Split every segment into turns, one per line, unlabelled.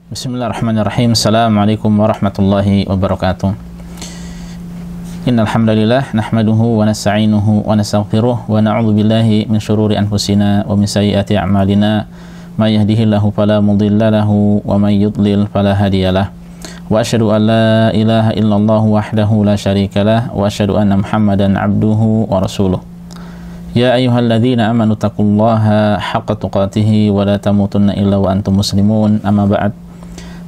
Bismillahirrahmanirrahim. Assalamualaikum warahmatullahi wabarakatuh. Innal hamdalillah nahmaduhu wa nasta'inuhu wa nastaghfiruh wa na'udzu billahi min shururi anfusina wa min sayyiati a'malina. May yahdihillahu fala mudilla lahu wa may yudlil fala hadiyalah. Wa asyhadu an la ilaha illallah wahdahu la syarikalah wa asyhadu anna Muhammadan abduhu wa rasuluh. Ya ayyuhalladzina amanu taqullaha haqqa tuqatih wa la tamutunna illa wa antum muslimun. Amma ba'd.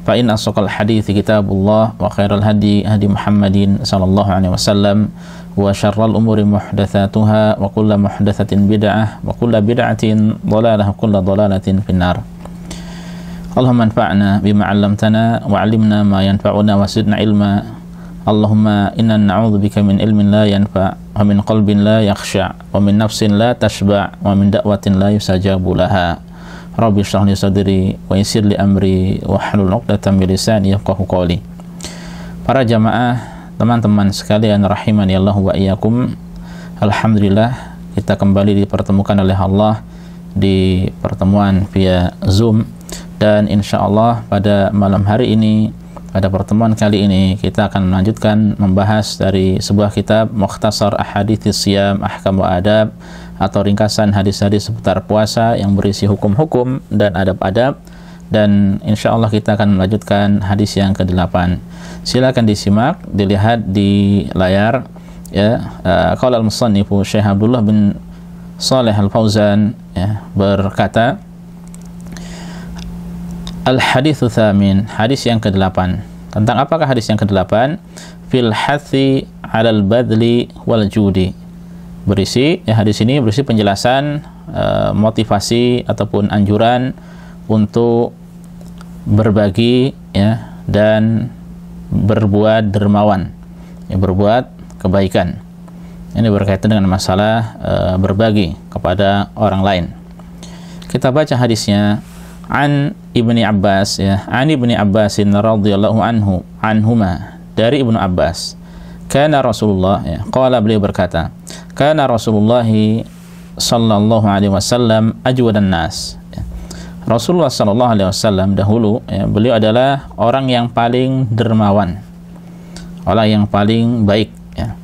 Fa in asqal hadithi kitabullah wa khairal hadi hadi Muhammadin sallallahu alaihi wasallam wa syarrul umuri muhdatsatuha wa kullu muhdatsatin bid'ah wa kullu bid'atin dhalalah wa kullu dhalalatin finnar. Allahumma anfa'na bima 'allamtana wa 'allimna ma yanfa'una wa zidna ilma. Allahumma inna na'udzubika min ilmin la yanfa' wa min qalbin la yakhsha' wa min nafsin la tashba' wa min da'watin la yusajabu laha. Rabbi shrah li sadri wa yassir li amri wa hlul 'uqdatam min lisani yafqahu qawli. Para jamaah, teman-teman sekalian rahimani Allah wa iyyakum. Alhamdulillah kita kembali dipertemukan oleh Allah di pertemuan via Zoom, dan insyaallah pada malam hari ini, pada pertemuan kali ini kita akan melanjutkan membahas dari sebuah kitab Mukhtasar Ahadits Shiyam Ahkam wa Adab, atau ringkasan hadis-hadis seputar puasa yang berisi hukum-hukum dan adab-adab, dan insya Allah kita akan melanjutkan hadis yang ke-8. Silakan disimak, dilihat di layar ya. Qala al-musannifu Syekh Abdullah bin Shalih Al-Fauzan ya, berkata, al-haditsu tsamin, hadis yang ke-8. Tentang apakah hadis yang ke-8? Fil hathi 'alal badli wal judi. Berisi ya, hadis ini berisi penjelasan motivasi ataupun anjuran untuk berbagi ya, dan berbuat dermawan ya, berbuat kebaikan. Ini berkaitan dengan masalah berbagi kepada orang lain. Kita baca hadisnya. An Ibni Abbas ya, an Ibni Abbasin radhiyallahu anhuma, dari Ibnu Abbas. Kana Rasulullah ya, qala, beliau berkata, kana Rasulullah sallallahu alaihi wasallam ajwadan nas ya. Rasulullah sallallahu alaihi wasallam dahulu ya, beliau adalah orang yang paling dermawan, orang yang paling baik ya.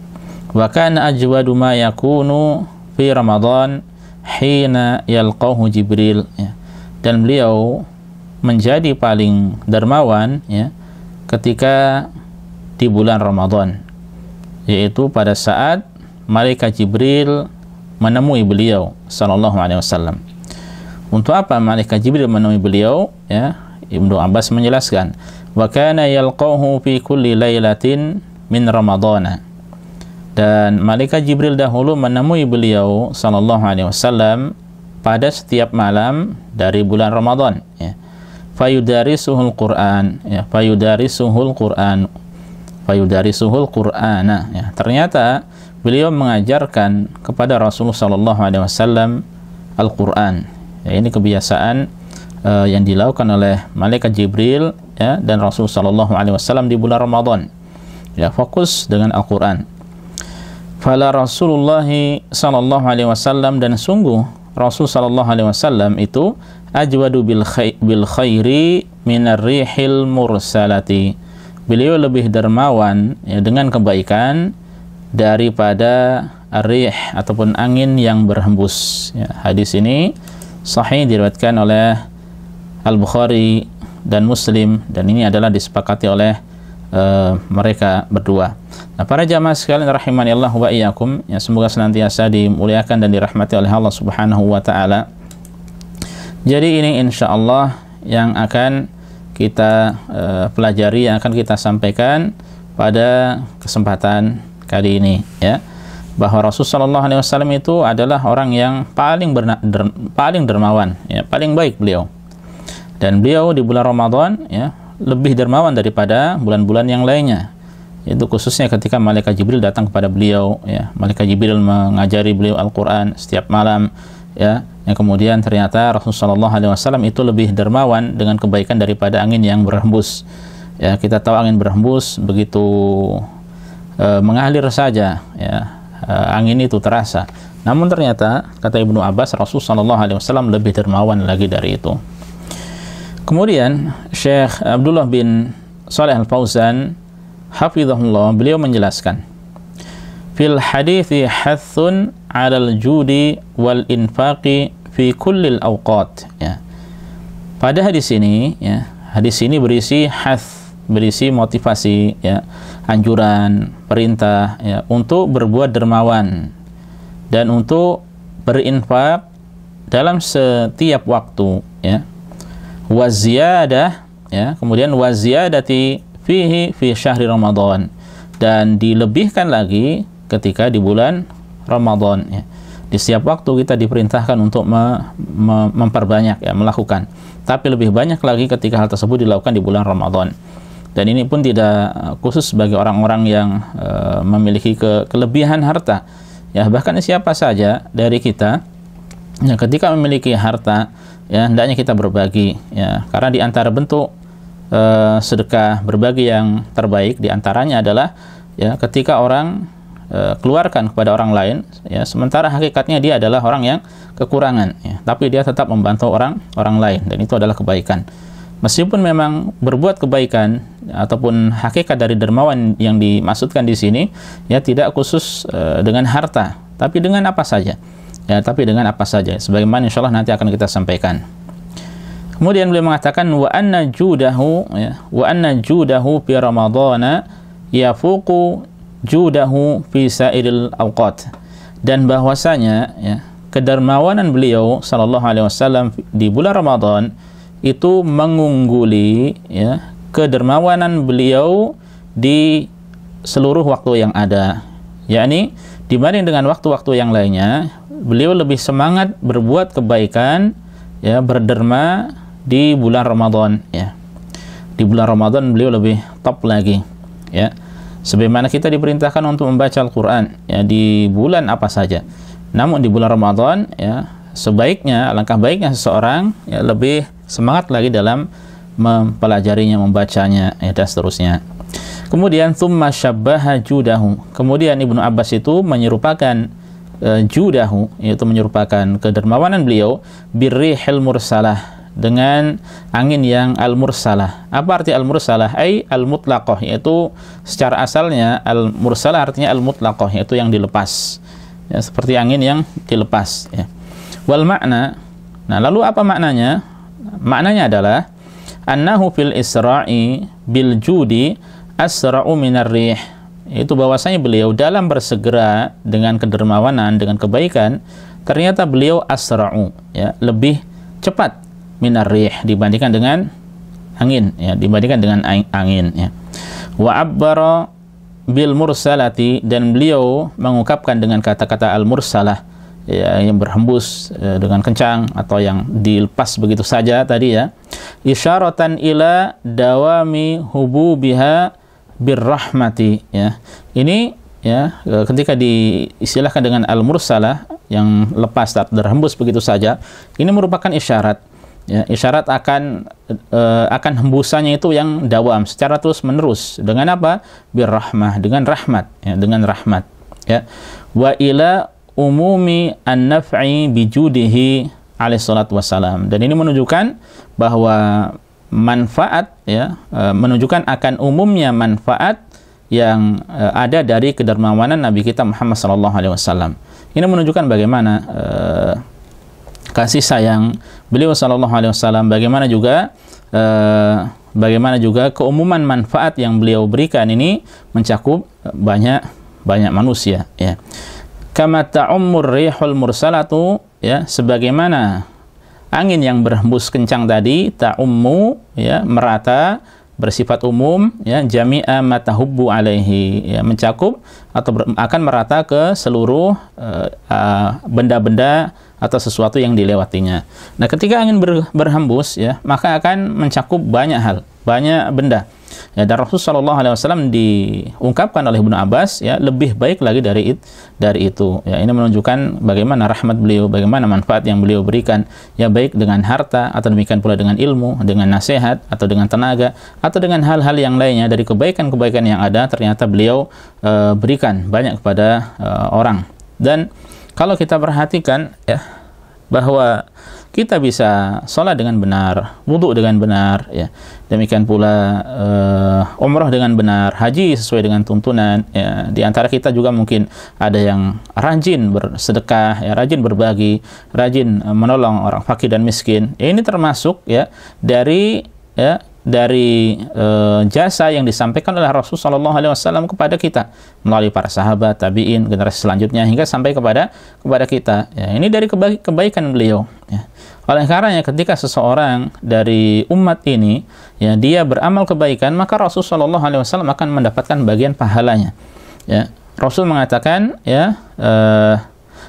Wa kana ajwadu ma yakunu fi Ramadan hina yalqahu Jibril ya. Dan beliau menjadi paling dermawan ya, ketika di bulan Ramadan, yaitu pada saat malaikat Jibril menemui beliau sallallahu alaihi wasallam. Untuk apa malaikat Jibril menemui beliau ya? Ibnu Abbas menjelaskan, wa kana yalqahu fi kulli lailatin min Ramadana. Dan malaikat Jibril dahulu menemui beliau sallallahu alaihi wasallam pada setiap malam dari bulan Ramadan ya. Fayudarisuhul Qur'an ya, fayudarisuhul Qur'ana ya. Ternyata beliau mengajarkan kepada Rasulullah sallallahu alaihi wasallam Al-Qur'an. Ya, ini kebiasaan yang dilakukan oleh malaikat Jibril ya, dan Rasulullah sallallahu alaihi wasallam di bulan Ramadan. Ya, fokus dengan Al-Qur'an. Fala Rasulullah sallallahu alaihi wasallam, dan sungguh Rasul sallallahu alaihi wasallam itu ajwadu bil khairi minar rihil mursalati. Beliau lebih dermawan ya, dengan kebaikan daripada ar-rih ataupun angin yang berhembus ya. Hadis ini sahih, diriwayatkan oleh Al-Bukhari dan Muslim, dan ini adalah disepakati oleh mereka berdua. Nah, para jamaah sekalian rahimani Allah wa iyyakum ya, semoga senantiasa dimuliakan dan dirahmati oleh Allah Subhanahu wa taala. Jadi ini insyaallah yang akan kita pelajari, yang akan kita sampaikan pada kesempatan kali ini ya, bahwa Rasulullah sallallahu alaihi wasallam itu adalah orang yang paling dermawan ya, paling baik beliau. Dan beliau di bulan Ramadan ya, lebih dermawan daripada bulan-bulan yang lainnya. Itu khususnya ketika malaikat Jibril datang kepada beliau ya. Malaikat Jibril mengajari beliau Al-Qur'an setiap malam ya. Yang kemudian ternyata Rasulullah SAW itu lebih dermawan dengan kebaikan daripada angin yang berhembus. Ya, kita tahu angin berhembus begitu mengalir saja ya, angin itu terasa. Namun ternyata kata Ibnu Abbas, Rasulullah SAW lebih dermawan lagi dari itu. Kemudian Syekh Abdullah bin Shalih Al-Fauzan hafizahullah, beliau menjelaskan, fil hadithi hathun 'alal judi wal infaqi fi kullil awqat, ya. Pada hadis ini, ya, hadis ini berisi hath, berisi motivasi, ya, anjuran, perintah, ya, untuk berbuat dermawan dan untuk berinfak dalam setiap waktu, ya. Waziyadah, ya, kemudian waziyadati fihi fi syahri Ramadan, dan dilebihkan lagi ketika di bulan Ramadan, ya. Di setiap waktu kita diperintahkan untuk memperbanyak, ya, melakukan, tapi lebih banyak lagi ketika hal tersebut dilakukan di bulan Ramadan. Dan ini pun tidak khusus bagi orang-orang yang memiliki kelebihan harta, ya, bahkan siapa saja dari kita, ya, ketika memiliki harta, ya, hendaknya kita berbagi, ya, karena di antara bentuk sedekah berbagi yang terbaik diantaranya adalah, ya, ketika orang keluarkan kepada orang lain, ya, sementara hakikatnya dia adalah orang yang kekurangan, ya, tapi dia tetap membantu orang lain, dan itu adalah kebaikan. Meskipun memang berbuat kebaikan ataupun hakikat dari dermawan yang dimaksudkan di sini, ya, tidak khusus dengan harta, tapi dengan apa saja, ya, tapi dengan apa saja, sebagaimana insyaallah nanti akan kita sampaikan. Kemudian beliau mengatakan wa anna judahu, ya, wa anna judahu fi ramadhana yafuqu judahu fi sairil awqat, dan bahwasanya, ya, kedermawanan beliau sallallahu alaihi wasallam di bulan Ramadan itu mengungguli, ya, kedermawanan beliau di seluruh waktu yang ada, yakni dibanding dengan waktu-waktu yang lainnya beliau lebih semangat berbuat kebaikan, ya, berderma di bulan Ramadan, ya. Di bulan Ramadan beliau lebih top lagi, ya. Sebagaimana kita diperintahkan untuk membaca Al-Quran, ya, di bulan apa saja, namun di bulan Ramadan, ya, sebaiknya, alangkah baiknya seseorang, ya, lebih semangat lagi dalam mempelajarinya, membacanya, ya, dan seterusnya. Kemudian tsumma syabbaha judahu, kemudian Ibnu Abbas itu menyerupakan judahu, yaitu menyerupakan kedermawanan beliau, birrihil mursalah, dengan angin yang al-mursalah. Apa arti al-mursalah? Ai al-mutlaqah, yaitu secara asalnya al-mursalah artinya al-mutlaqah, yaitu yang dilepas, ya, seperti angin yang dilepas, ya. Wal makna, nah, lalu apa maknanya? Maknanya adalah annahu fil isra'i bil judi asra'u minar rih, itu bahwasanya beliau dalam bersegera dengan kedermawanan, dengan kebaikan, ternyata beliau asra'u, ya, lebih cepat minar rih, dibandingkan dengan angin, ya, dibandingkan dengan angin, ya. Wa abbara bil mursalati, dan beliau mengungkapkan dengan kata-kata al-mursalah, ya, yang berhembus dengan kencang atau yang dilepas begitu saja tadi, ya, isyaratan ila dawami hububiha birrahmati, ya. Ini, ya, ketika diistilahkan dengan al-mursalah yang lepas tak terhembus begitu saja, ini merupakan isyarat, ya, isyarat akan hembusannya itu yang dawam secara terus menerus, dengan apa? Birrahmah, dengan rahmat, ya, dengan rahmat, ya. Wa ila umumi an-naf'i bijudihi alaihi salatu wassalam, dan ini menunjukkan bahwa manfaat, ya, menunjukkan akan umumnya manfaat yang ada dari kedermawanan Nabi kita Muhammad sallallahu alaihi wasallam. Ini menunjukkan bagaimana kasih sayang beliau sallallahu alaihi wasallam, bagaimana juga keumuman manfaat yang beliau berikan ini mencakup banyak manusia, ya. Kama ta'ummur rihul mursalatu, ya, sebagaimana angin yang berhembus kencang tadi, ta'ummu, ya, merata, bersifat umum, ya, jami'a matahubbu alaihi, ya, mencakup atau akan merata ke seluruh benda-benda atau sesuatu yang dilewatinya. Nah, ketika angin berhembus, ya, maka akan mencakup banyak hal, banyak benda, ya, dan Rasulullah SAW diungkapkan oleh Ibnu Abbas, ya, lebih baik lagi dari itu, ya. Ini menunjukkan bagaimana rahmat beliau, bagaimana manfaat yang beliau berikan, ya, baik dengan harta atau demikian pula dengan ilmu, dengan nasihat atau dengan tenaga atau dengan hal-hal yang lainnya dari kebaikan-kebaikan yang ada, ternyata beliau berikan banyak kepada orang. Dan kalau kita perhatikan, ya, bahwa kita bisa sholat dengan benar, wudhu dengan benar, ya. Demikian pula umrah dengan benar, haji sesuai dengan tuntunan. Ya. Di antara kita juga mungkin ada yang rajin bersedekah, ya, rajin berbagi, rajin menolong orang fakir dan miskin. Ya, ini termasuk ya dari jasa yang disampaikan oleh Rasulullah SAW kepada kita melalui para sahabat, tabi'in, generasi selanjutnya hingga sampai kepada kita. Ya, ini dari kebaikan beliau. Ya. Oleh karenanya ketika seseorang dari umat ini, ya, dia beramal kebaikan, maka Rasulullah SAW akan mendapatkan bagian pahalanya. Ya. Rasul mengatakan, ya,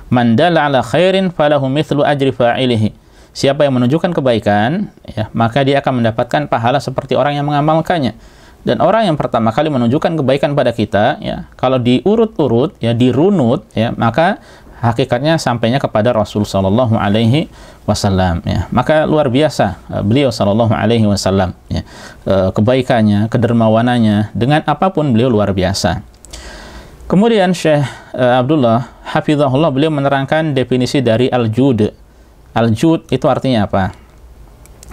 man dalla ala khairin falahu mithlu ajri fa'ilihi. Siapa yang menunjukkan kebaikan, ya, maka dia akan mendapatkan pahala seperti orang yang mengamalkannya. Dan orang yang pertama kali menunjukkan kebaikan pada kita, ya, kalau diurut-urut, ya, dirunut, ya, maka hakikatnya sampainya kepada Rasul sallallahu alaihi wasallam, ya. Maka luar biasa beliau sallallahu alaihi wasallam, ya. Kebaikannya, kedermawanannya, dengan apapun beliau luar biasa. Kemudian Syekh Abdullah hafizahullah, beliau menerangkan definisi dari al-jud. Al-jud itu artinya apa?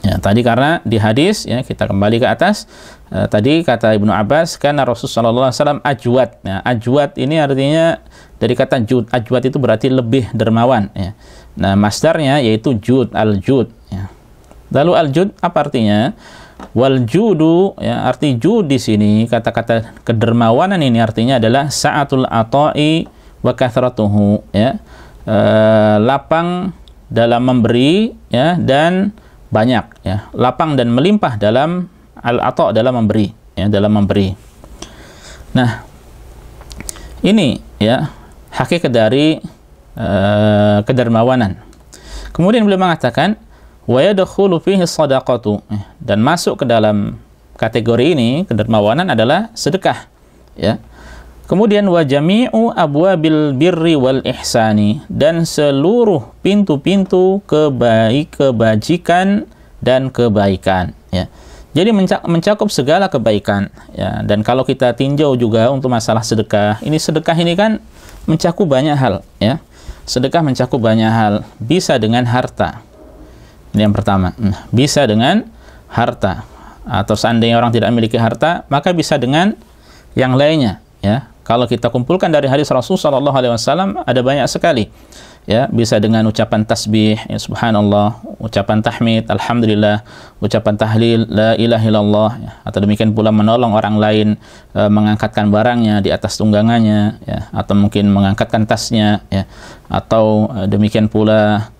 Ya, tadi karena di hadis, ya, kita kembali ke atas. Tadi kata Ibnu Abbas, karena Rasulullah SAW ajwad. Nah, ajwad ini artinya dari kata jud. Ajwad itu berarti lebih dermawan. Ya. Nah, masdarnya yaitu jud, al-jud. Ya. Lalu al-jud apa artinya? Wal judu, ya, arti jud di sini, kata-kata kedermawanan ini artinya adalah sa'atul ata'i wa kathratuhu. Ya. Lapang dalam memberi, ya, dan banyak, ya, lapang dan melimpah dalam al-ata, dalam memberi, ya, dalam memberi. Nah, ini, ya, hakikat dari kedermawanan. Kemudian beliau mengatakan wa yadkhulu fihi shadaqatu, dan masuk ke dalam kategori ini kedermawanan adalah sedekah, ya. Kemudian wa jami'u abwabil birri wal ihsani, dan seluruh pintu-pintu kebajikan dan kebaikan, ya. Jadi mencakup segala kebaikan, ya. Dan kalau kita tinjau juga untuk masalah sedekah, sedekah ini kan mencakup banyak hal, ya. Sedekah mencakup banyak hal, bisa dengan harta. Ini yang pertama, bisa dengan harta, atau seandainya orang tidak memiliki harta, maka bisa dengan yang lainnya, ya. Kalau kita kumpulkan dari hadis Rasulullah SAW ada banyak sekali, ya. Bisa dengan ucapan tasbih, ya, subhanallah, ucapan tahmid, alhamdulillah, ucapan tahlil, la ilaha illallah, ya. Atau demikian pula menolong orang lain, mengangkatkan barangnya di atas tunggangannya, ya. Atau mungkin mengangkatkan tasnya, ya. Atau demikian pula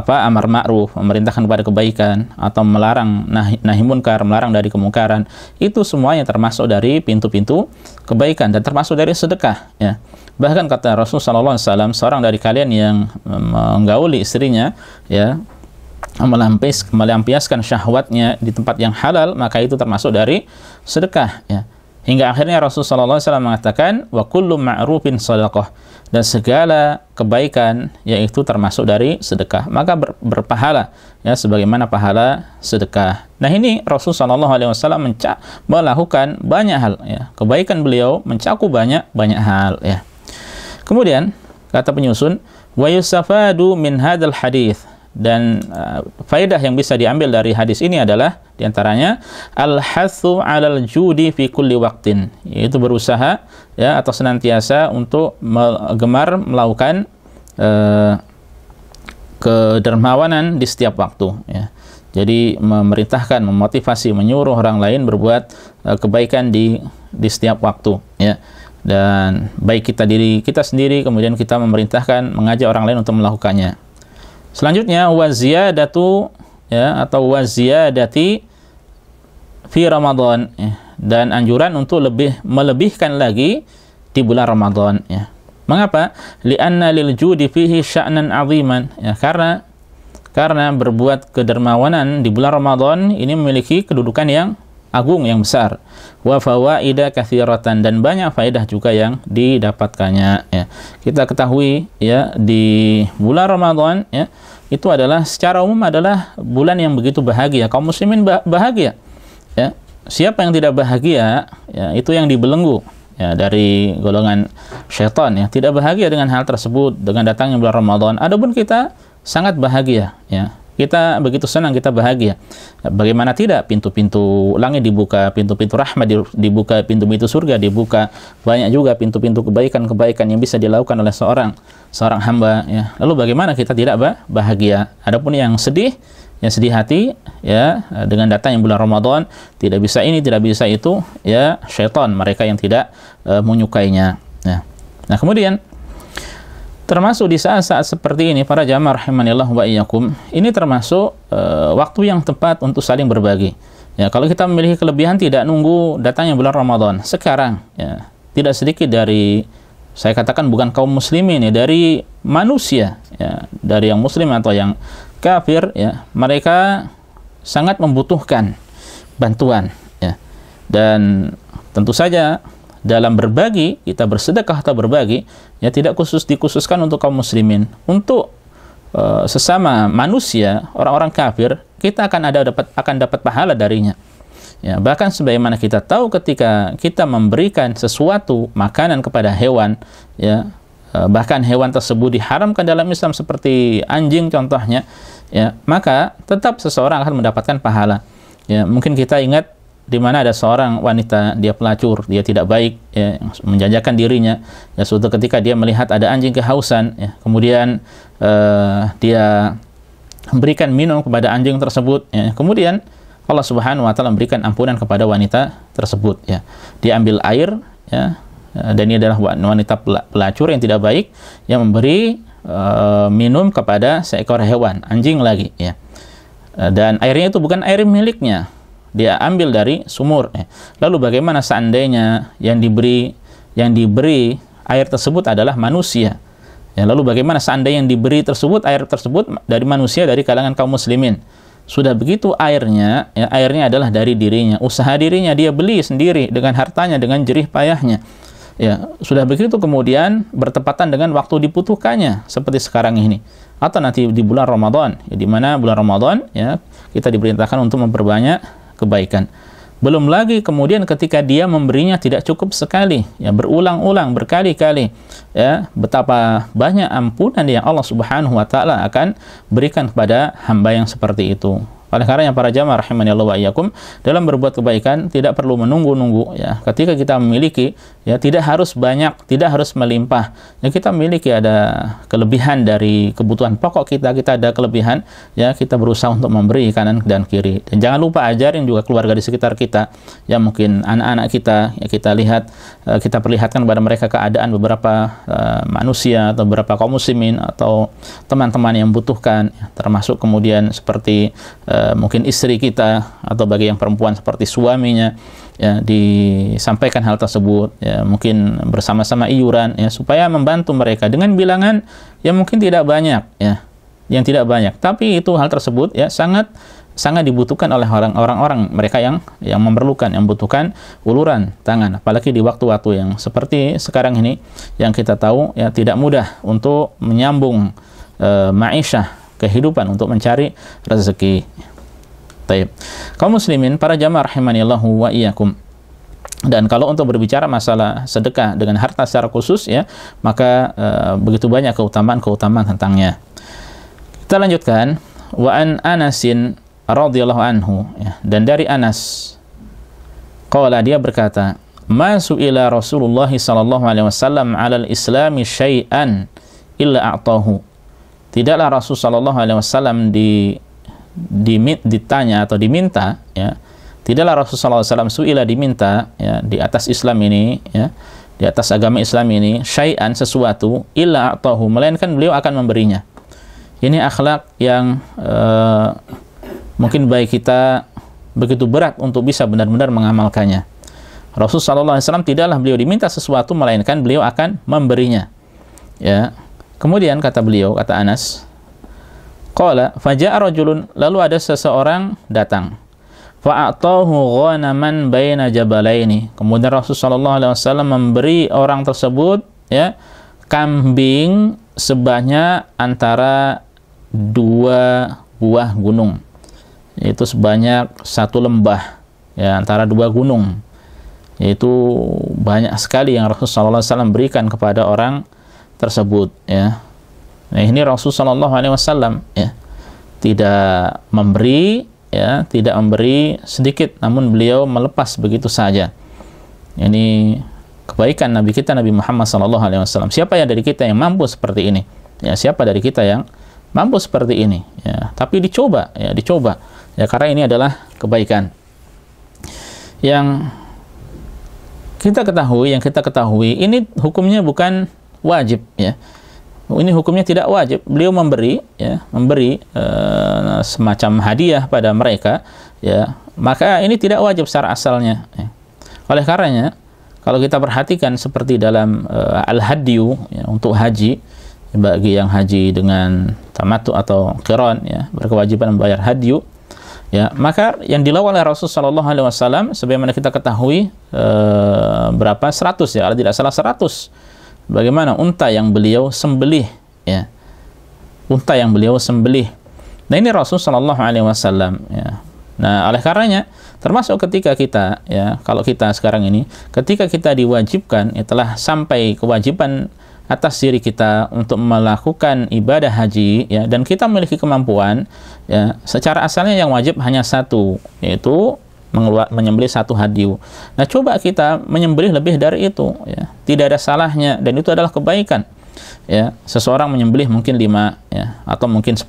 amar ma'ruf, memerintahkan kepada kebaikan, atau melarang nahi munkar, melarang dari kemungkaran. Itu semuanya termasuk dari pintu-pintu kebaikan dan termasuk dari sedekah, ya. Bahkan kata Rasulullah SAW, seorang dari kalian yang menggauli istrinya, ya, melampiaskan syahwatnya di tempat yang halal, maka itu termasuk dari sedekah, ya. Hingga akhirnya Rasulullah SAW mengatakan wa kullu ma'rufin shadaqah, dan segala kebaikan yaitu termasuk dari sedekah, maka berpahala, ya, sebagaimana pahala sedekah. Nah, ini Rasulullah SAW melakukan banyak hal, ya. Kebaikan beliau mencakup banyak hal, ya. Kemudian kata penyusun wa yusafadu min hadzal hadits, dan faedah yang bisa diambil dari hadis ini adalah diantaranya al-hathu 'alal judi fi kulli waqtin, yaitu berusaha, ya, atau senantiasa untuk gemar melakukan kedermawanan di setiap waktu, ya. Jadi memerintahkan, memotivasi, menyuruh orang lain berbuat kebaikan di setiap waktu, ya. Dan baik diri kita sendiri, kemudian kita memerintahkan, mengajak orang lain untuk melakukannya. Selanjutnya waziyadatu, ya, atau waziyadati fi Ramadan, ya, dan anjuran untuk melebihkan lagi di bulan Ramadan, ya. Mengapa? Li'anna lil judi fihi sya'nan 'aziman, ya, karena berbuat kedermawanan di bulan Ramadan ini memiliki kedudukan yang agung, yang besar. Wa fawaida katsiratan, dan banyak faedah juga yang didapatkannya, ya. Kita ketahui, ya, di bulan Ramadan, ya, itu adalah secara umum adalah bulan yang begitu bahagia. Kaum muslimin bahagia, ya. Siapa yang tidak bahagia, ya, itu yang dibelenggu, ya, dari golongan syaitan, ya, tidak bahagia dengan hal tersebut, dengan datangnya bulan Ramadan. Adapun kita sangat bahagia, ya. Kita begitu senang, kita bahagia. Bagaimana tidak, pintu-pintu langit dibuka, pintu-pintu rahmat dibuka, pintu-pintu surga dibuka. Banyak juga pintu-pintu kebaikan-kebaikan yang bisa dilakukan oleh seorang hamba, ya. Lalu bagaimana kita tidak bahagia? Adapun yang sedih hati, ya, dengan datangnya bulan Ramadan, tidak bisa ini, tidak bisa itu, ya, syaitan, mereka yang tidak menyukainya, ya. Nah, kemudian termasuk di saat-saat seperti ini, para jamaah rahimanillah wa iyyakum, ini termasuk waktu yang tepat untuk saling berbagi. Ya, kalau kita memiliki kelebihan, tidak nunggu datangnya bulan Ramadan. Sekarang, ya, tidak sedikit dari, saya katakan bukan kaum muslimin, ya, dari manusia, ya, dari yang muslim atau yang kafir, ya, mereka sangat membutuhkan bantuan, ya. Dan tentu saja dalam berbagi, kita bersedekah atau berbagi, ya, tidak dikhususkan untuk kaum muslimin. Untuk sesama manusia, orang-orang kafir, kita akan dapat pahala darinya. Ya, bahkan sebagaimana kita tahu ketika kita memberikan sesuatu makanan kepada hewan, ya, bahkan hewan tersebut diharamkan dalam Islam seperti anjing contohnya, ya, maka tetap seseorang akan mendapatkan pahala. Ya, mungkin kita ingat di mana ada seorang wanita, dia pelacur, dia tidak baik, ya, menjajakan dirinya, ya, suatu ketika dia melihat ada anjing kehausan, ya, kemudian dia memberikan minum kepada anjing tersebut, ya, kemudian Allah Subhanahu wa taala memberikan ampunan kepada wanita tersebut, ya. Dia ambil air, ya, dan ini adalah wanita pelacur yang tidak baik yang memberi minum kepada seekor hewan, anjing lagi, ya. Dan airnya itu bukan air miliknya, dia ambil dari sumur. Lalu bagaimana seandainya yang diberi air tersebut adalah manusia? Ya, lalu bagaimana seandainya yang diberi air tersebut dari manusia, dari kalangan kaum muslimin? Sudah begitu airnya, ya, airnya adalah dari dirinya, usaha dirinya, dia beli sendiri dengan hartanya, dengan jerih payahnya. Ya, sudah begitu kemudian bertepatan dengan waktu dibutuhkannya seperti sekarang ini, atau nanti di bulan Ramadan, ya, di mana bulan Ramadan, ya, kita diperintahkan untuk memperbanyak kebaikan. Belum lagi kemudian ketika dia memberinya tidak cukup sekali, ya, berulang-ulang, berkali-kali, ya, betapa banyak ampunan yang Allah Subhanahu wa taala akan berikan kepada hamba yang seperti itu. Oleh karenanya para jamaah rahimanillah wa iyyakum, dalam berbuat kebaikan tidak perlu menunggu-nunggu, ya. Ketika kita memiliki, ya, tidak harus banyak, tidak harus melimpah. Ya, kita memiliki ada kelebihan dari kebutuhan pokok kita ada kelebihan, ya, kita berusaha untuk memberi kanan dan kiri. Dan jangan lupa ajarin juga keluarga di sekitar kita, ya, mungkin anak-anak kita, ya, kita perlihatkan kepada mereka keadaan beberapa manusia atau beberapa kaum muslimin atau teman-teman yang membutuhkan, ya, termasuk kemudian seperti mungkin istri kita, atau bagi yang perempuan seperti suaminya, ya, disampaikan hal tersebut, ya, mungkin bersama-sama iuran, ya, supaya membantu mereka dengan bilangan yang mungkin tidak banyak, ya, yang tidak banyak, tapi itu hal tersebut, ya, sangat dibutuhkan oleh orang-orang mereka yang memerlukan, yang membutuhkan uluran tangan, apalagi di waktu-waktu yang seperti sekarang ini, yang kita tahu, ya, tidak mudah untuk menyambung ma'isyah, kehidupan, untuk mencari rezeki. Baik. Kaum muslimin, para jamaah rahimanillahu wa iyyakum. Dan kalau untuk berbicara masalah sedekah dengan harta secara khusus, ya, maka begitu banyak keutamaan tentangnya. Kita lanjutkan. Wa an Anasin radhiyallahu anhu, ya, dan dari Anas, qala, dia berkata, ma su'ila Rasulullah sallallahu alaihi wasallam 'alal islami syai'an illa a'tahu. Tidaklah Rasul sallallahu alaihi wasallam ditanya atau diminta, ya, tidaklah Rasul sallallahu alaihi wasallam su'ila, diminta, ya, di atas Islam ini, ya, di atas agama Islam ini, syai'an, sesuatu, illa a'tahu, melainkan beliau akan memberinya. Ini akhlak yang mungkin bagi kita begitu berat untuk bisa benar-benar mengamalkannya. Rasul sallallahu alaihi wasallam tidaklah beliau diminta sesuatu, melainkan beliau akan memberinya, ya. Kemudian kata beliau, kata Anas, qala faja'a rajulun, lalu ada seseorang datang, fa'atahu ghanaman baina jabalaini, kemudian Rasulullah sallallahu alaihi wasallam memberi orang tersebut, ya, kambing sebanyak antara 2 buah gunung, yaitu sebanyak 1 lembah, ya, antara 2 gunung, yaitu banyak sekali yang Rasulullah sallallahu alaihi wasallam berikan kepada orang tersebut, ya. Nah, ini Rasulullah SAW ya tidak memberi sedikit, namun beliau melepas begitu saja. Ini kebaikan Nabi kita, Nabi Muhammad SAW. Siapa ya dari kita yang mampu seperti ini? Ya, siapa dari kita yang mampu seperti ini? Ya, tapi dicoba ya, karena ini adalah kebaikan yang kita ketahui. Ini hukumnya bukan wajib ya. Ini hukumnya tidak wajib. Beliau memberi semacam hadiah pada mereka ya, maka ini tidak wajib secara asalnya ya. Oleh karenanya kalau kita perhatikan seperti dalam al-hadyu ya, untuk haji, bagi yang haji dengan tamattu atau qiran ya, berkewajiban membayar hadyu ya, maka yang dilakukan oleh Rasulullah SAW sebagaimana kita ketahui berapa, 100 ya, kalau tidak salah 100. Bagaimana unta yang beliau sembelih ya, unta yang beliau sembelih. Nah, ini Rasulullah SAW ya. Nah, oleh karenanya termasuk ketika kita ya, kalau kita sekarang ini ketika kita diwajibkan, telah sampai kewajiban atas diri kita untuk melakukan ibadah haji ya, dan kita memiliki kemampuan ya, secara asalnya yang wajib hanya satu, yaitu menyembelih satu hadyu. Nah, coba kita menyembelih lebih dari itu ya, tidak ada salahnya, dan itu adalah kebaikan ya. Seseorang menyembelih mungkin 5 ya, atau mungkin 10,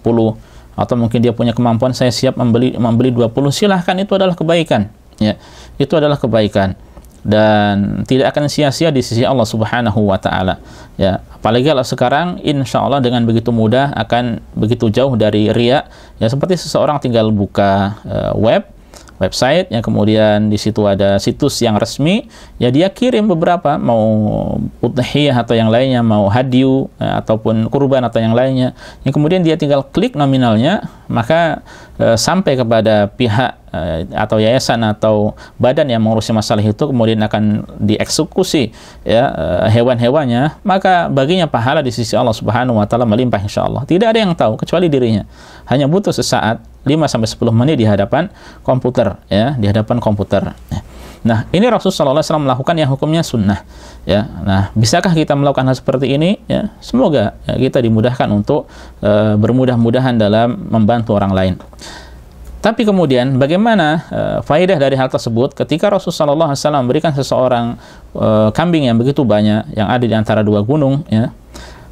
atau mungkin dia punya kemampuan, saya siap membeli 20, silahkan, itu adalah kebaikan ya, itu adalah kebaikan dan tidak akan sia-sia di sisi Allah Subhanahu wa taala ya. Apalagi kalau sekarang insya Allah dengan begitu mudah akan begitu jauh dari riya ya, seperti seseorang tinggal buka website yang kemudian di situ ada situs yang resmi ya, dia kirim beberapa, mau udhiyah atau yang lainnya, mau hadyu ataupun kurban atau yang lainnya, yang kemudian dia tinggal klik nominalnya, maka sampai kepada pihak atau yayasan atau badan yang mengurusi masalah itu, kemudian akan dieksekusi ya hewan-hewannya, maka baginya pahala di sisi Allah Subhanahu wa taala melimpah insyaallah. Tidak ada yang tahu kecuali dirinya. Hanya butuh sesaat 5-10 menit di hadapan komputer ya, di hadapan komputer. Nah, ini Rasulullah SAW melakukan yang hukumnya sunnah ya. Nah, bisakah kita melakukan hal seperti ini ya? Semoga ya, kita dimudahkan untuk bermudah-mudahan dalam membantu orang lain. Tapi kemudian bagaimana faedah dari hal tersebut ketika Rasulullah SAW memberikan seseorang kambing yang begitu banyak yang ada di antara 2 gunung ya.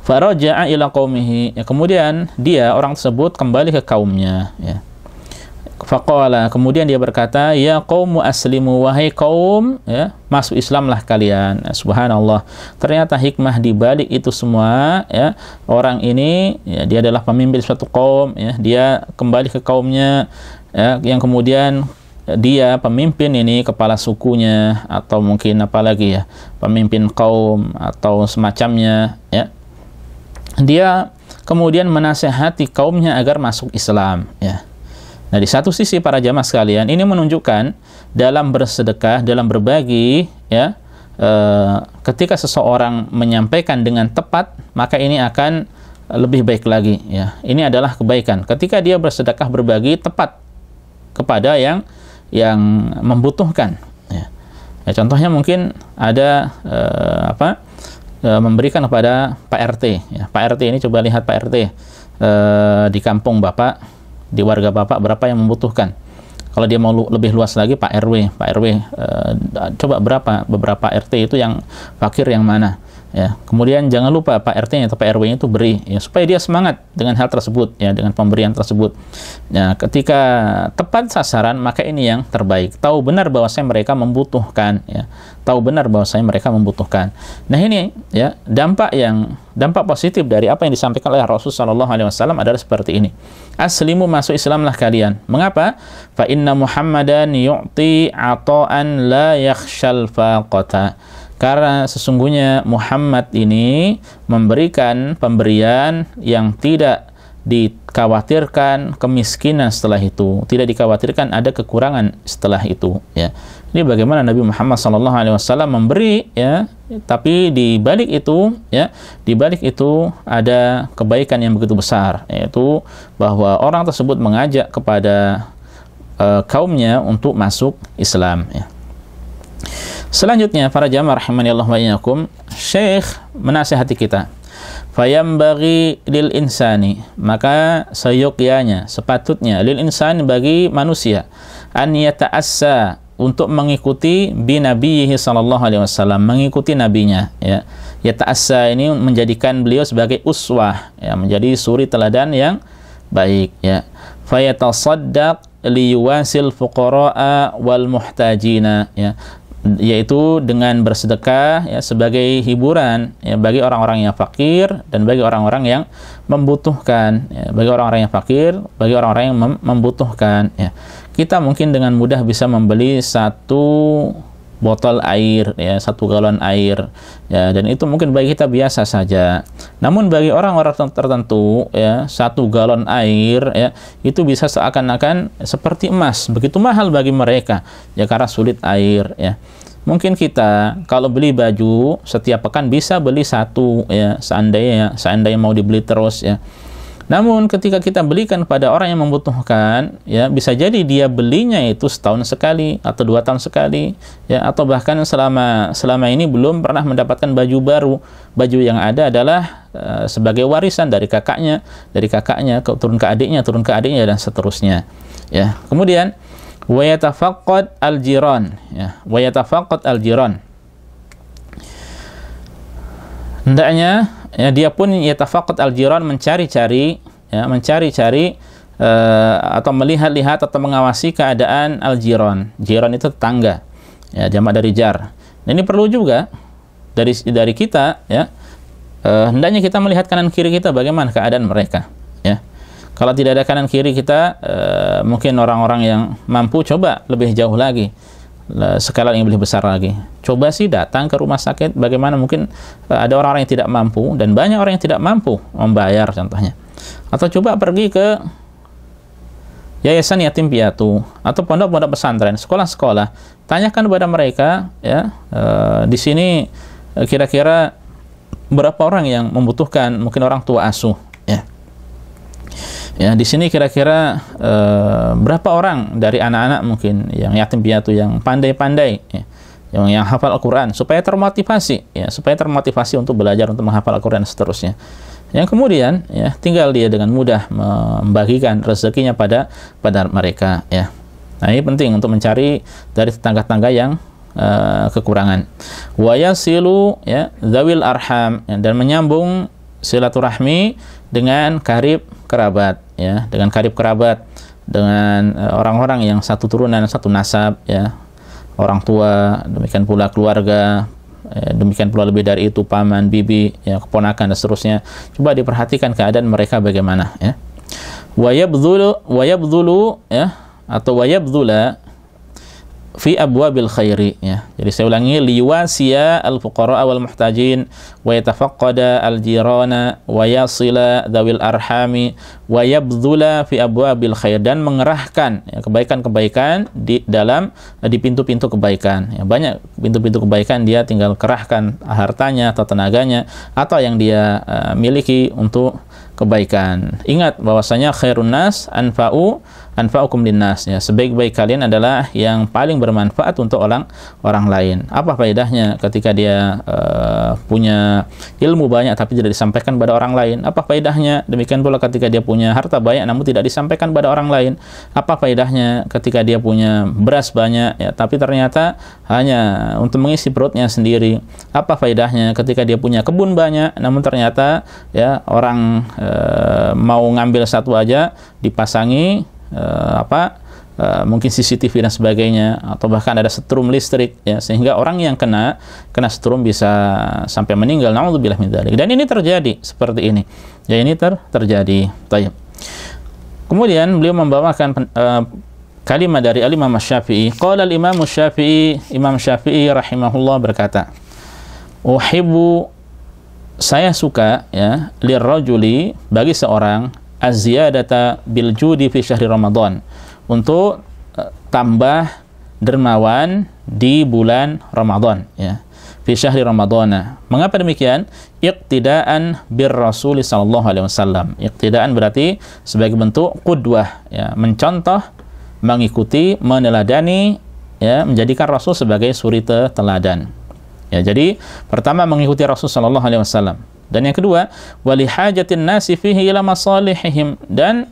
Faraja'a ila qaumihi, ya, kemudian dia, orang tersebut, kembali ke kaumnya ya. Faqala, kemudian dia berkata, ya qaumu aslimu, wahai kaum ya, masuk Islamlah kalian. Ya, subhanallah, ternyata hikmah di balik itu semua ya. Orang ini ya, dia adalah pemimpin suatu kaum ya, dia kembali ke kaumnya ya, yang kemudian dia pemimpin ini, kepala sukunya, atau mungkin apalagi ya, pemimpin kaum atau semacamnya ya. Dia kemudian menasihati kaumnya agar masuk Islam ya. Nah, di satu sisi para jamaah sekalian, ini menunjukkan dalam bersedekah, dalam berbagi ya, ketika seseorang menyampaikan dengan tepat, maka ini akan lebih baik lagi ya. Ini adalah kebaikan ketika dia bersedekah, berbagi tepat kepada yang membutuhkan ya. Ya, contohnya mungkin ada memberikan kepada Pak RT ya. Pak RT ini, coba lihat Pak RT di kampung Bapak, di warga Bapak, berapa yang membutuhkan. Kalau dia mau lebih luas lagi, Pak RW coba beberapa RT itu yang fakir yang mana ya. Kemudian jangan lupa Pak RT-nya atau Pak RW-nya itu beri ya, supaya dia semangat dengan hal tersebut ya, dengan pemberian tersebut. Nah, ketika tepat sasaran, maka ini yang terbaik. Tahu benar bahwasanya mereka membutuhkan ya. Tahu benar bahwasanya mereka membutuhkan. Nah, ini ya dampak positif dari apa yang disampaikan oleh Rasulullah SAW adalah seperti ini. Aslimu, masuk Islamlah kalian. Mengapa? Fa inna Muhammadan yu'ti ata'an la yakhshal faqata. Karena sesungguhnya Muhammad ini memberikan pemberian yang tidak dikhawatirkan kemiskinan setelah itu, tidak dikhawatirkan ada kekurangan setelah itu ya. Ini bagaimana Nabi Muhammad SAW memberi ya, tapi di balik itu ya, di balik itu ada kebaikan yang begitu besar, yaitu bahwa orang tersebut mengajak kepada kaumnya untuk masuk Islam ya. Selanjutnya para jamaah rahimani Allah wa iyyakum, Syekh menasihati kita Fayambaghi lil insani, maka seyogyanya, sepatutnya lil insani bagi manusia, an yata'assa, untuk mengikuti bi nabiyhi sallallahu alaihi wasallam, mengikuti nabinya, ya. Yata'assa ini menjadikan beliau sebagai uswah, ya, menjadi suri teladan yang baik, ya. Fayatasaddaq liyuwasil fuqara'a wal muhtajina, ya, yaitu dengan bersedekah, ya, sebagai hiburan, ya, bagi orang-orang yang fakir dan bagi orang-orang yang membutuhkan, ya, bagi orang-orang yang fakir, bagi orang-orang yang membutuhkan, ya. Kita mungkin dengan mudah bisa membeli satu botol air, ya, 1 galon air, ya, dan itu mungkin bagi kita biasa saja. Namun bagi orang-orang tertentu, ya, 1 galon air, ya, itu bisa seakan-akan seperti emas, begitu mahal bagi mereka, ya, karena sulit air, ya. Mungkin kita kalau beli baju setiap pekan bisa beli 1, ya, seandainya mau dibeli terus, ya. Namun ketika kita belikan pada orang yang membutuhkan, ya, bisa jadi dia belinya itu setahun sekali atau 2 tahun sekali, ya, atau bahkan selama ini belum pernah mendapatkan baju baru. Baju yang ada adalah sebagai warisan dari kakaknya, turun ke adiknya dan seterusnya, ya. Kemudian wa yatafaqqad al-jiran, ya, wa yatafaqqad al-jiran. Hendaknya, ya, dia pun yatafaqqad al-jiran, mencari-cari, ya, atau melihat-lihat atau mengawasi keadaan al-jiran. Jiran itu tetangga, ya, jamak dari jar. Nah, ini perlu juga dari kita, ya, hendaknya kita melihat kanan kiri kita bagaimana keadaan mereka, ya. Kalau tidak ada kanan kiri kita, mungkin orang-orang yang mampu, coba lebih jauh lagi, skala yang lebih besar lagi. Coba sih datang ke rumah sakit, bagaimana mungkin ada orang-orang yang tidak mampu, dan banyak orang yang tidak mampu membayar contohnya. Atau coba pergi ke yayasan yatim piatu, atau pondok-pondok pesantren, sekolah-sekolah, tanyakan kepada mereka, ya, di sini kira-kira berapa orang yang membutuhkan, mungkin orang tua asuh, ya. Ya, di sini kira-kira berapa orang dari anak-anak mungkin yang yatim piatu, yang pandai-pandai, ya, yang hafal Al-Quran, supaya termotivasi, ya, untuk belajar, untuk menghafal Al-Quran dan seterusnya. Yang kemudian, ya, tinggal dia dengan mudah membagikan rezekinya pada mereka, ya. Nah, ini penting untuk mencari dari tetangga-tetangga yang kekurangan. Wa yasilu, ya, dzawil arham, ya, dan menyambung silaturahmi dengan karib kerabat, ya, dengan orang-orang yang satu turunan, satu nasab, ya, orang tua, demikian pula keluarga, ya, demikian pula lebih dari itu paman, bibi, ya, keponakan dan seterusnya. Coba diperhatikan keadaan mereka bagaimana, ya. Wa yabdhulu, ya, atau wa yabdhula fi abwabil khairi, ya. Jadi saya ulangi, liwasiya al-fuqara wal muhtajin, wa yatafaqqada al-jirana, wa yasila dzawil arhami, wa yabdhula fi abwabil khair, dan mengerahkan, ya, kebaikan-kebaikan di pintu-pintu kebaikan, ya. Banyak pintu-pintu kebaikan, dia tinggal kerahkan hartanya atau tenaganya atau yang dia miliki untuk kebaikan. Ingat bahwasanya khairun nas anfa'ukum linnas, ya, sebaik-baik kalian adalah yang paling bermanfaat untuk orang lain. Apa faedahnya ketika dia punya ilmu banyak tapi tidak disampaikan pada orang lain? Apa faedahnya demikian pula ketika dia punya harta banyak namun tidak disampaikan pada orang lain? Apa faedahnya ketika dia punya beras banyak, ya, tapi ternyata hanya untuk mengisi perutnya sendiri? Apa faedahnya ketika dia punya kebun banyak namun ternyata, ya, orang mau ngambil satu aja dipasangi mungkin CCTV dan sebagainya, atau bahkan ada setrum listrik, ya, sehingga orang yang kena setrum bisa sampai meninggal. Na'udzubillah min dzalik. Dan ini terjadi seperti ini, ya, ini terjadi. Baik. Kemudian beliau membawakan kalimat dari Imam Syafi'i. Qala al-Imam Syafi'i rahimahullah berkata, uhibbu, saya suka, ya, lirrajuli, bagi seorang, az-ziyadata bil judi fi syahri Ramadan, untuk tambah dermawan di bulan Ramadan, ya, fi syahri Ramadana. Mengapa demikian? Iqtidaan bir Rasul sallallahu alaihi wasallam. Iqtidaan berarti sebagai bentuk qudwah, ya, mencontoh, mengikuti, meneladani, ya, menjadikan Rasul sebagai suri teladan. Ya, jadi pertama mengikuti Rasul sallallahu alaihi wasallam. Dan yang kedua, wali hajatin nasi fihi ila masalihihim, dan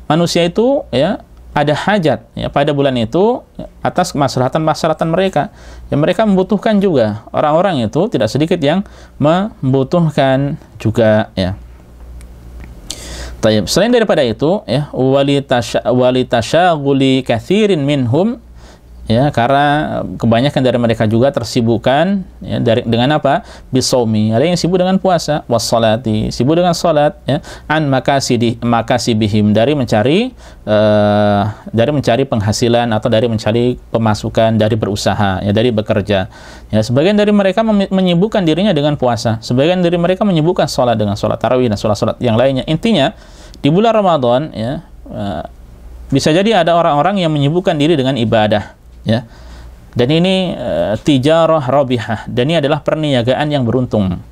manusia itu ya ada hajat ya pada bulan itu atas kemaslahatan mereka. Yang mereka membutuhkan juga. Orang-orang itu tidak sedikit yang membutuhkan juga ya. Tayyib. Selain daripada itu ya, wali tasyaghuli katsirin minhum, ya, karena kebanyakan dari mereka juga tersibukkan ya, dengan apa? Bisaumi. Ada yang sibuk dengan puasa, wassalati, sibuk dengan salat ya, an makasibihim, dari mencari penghasilan atau dari mencari pemasukan, dari berusaha ya, dari bekerja. Ya, sebagian dari mereka menyibukkan dirinya dengan puasa, sebagian dari mereka menyibukkan salat dengan salat tarawih dan salat-salat yang lainnya. Intinya di bulan Ramadan ya, bisa jadi ada orang-orang yang menyibukkan diri dengan ibadah. Ya, dan ini tijarah rabihah, dan ini adalah perniagaan yang beruntung.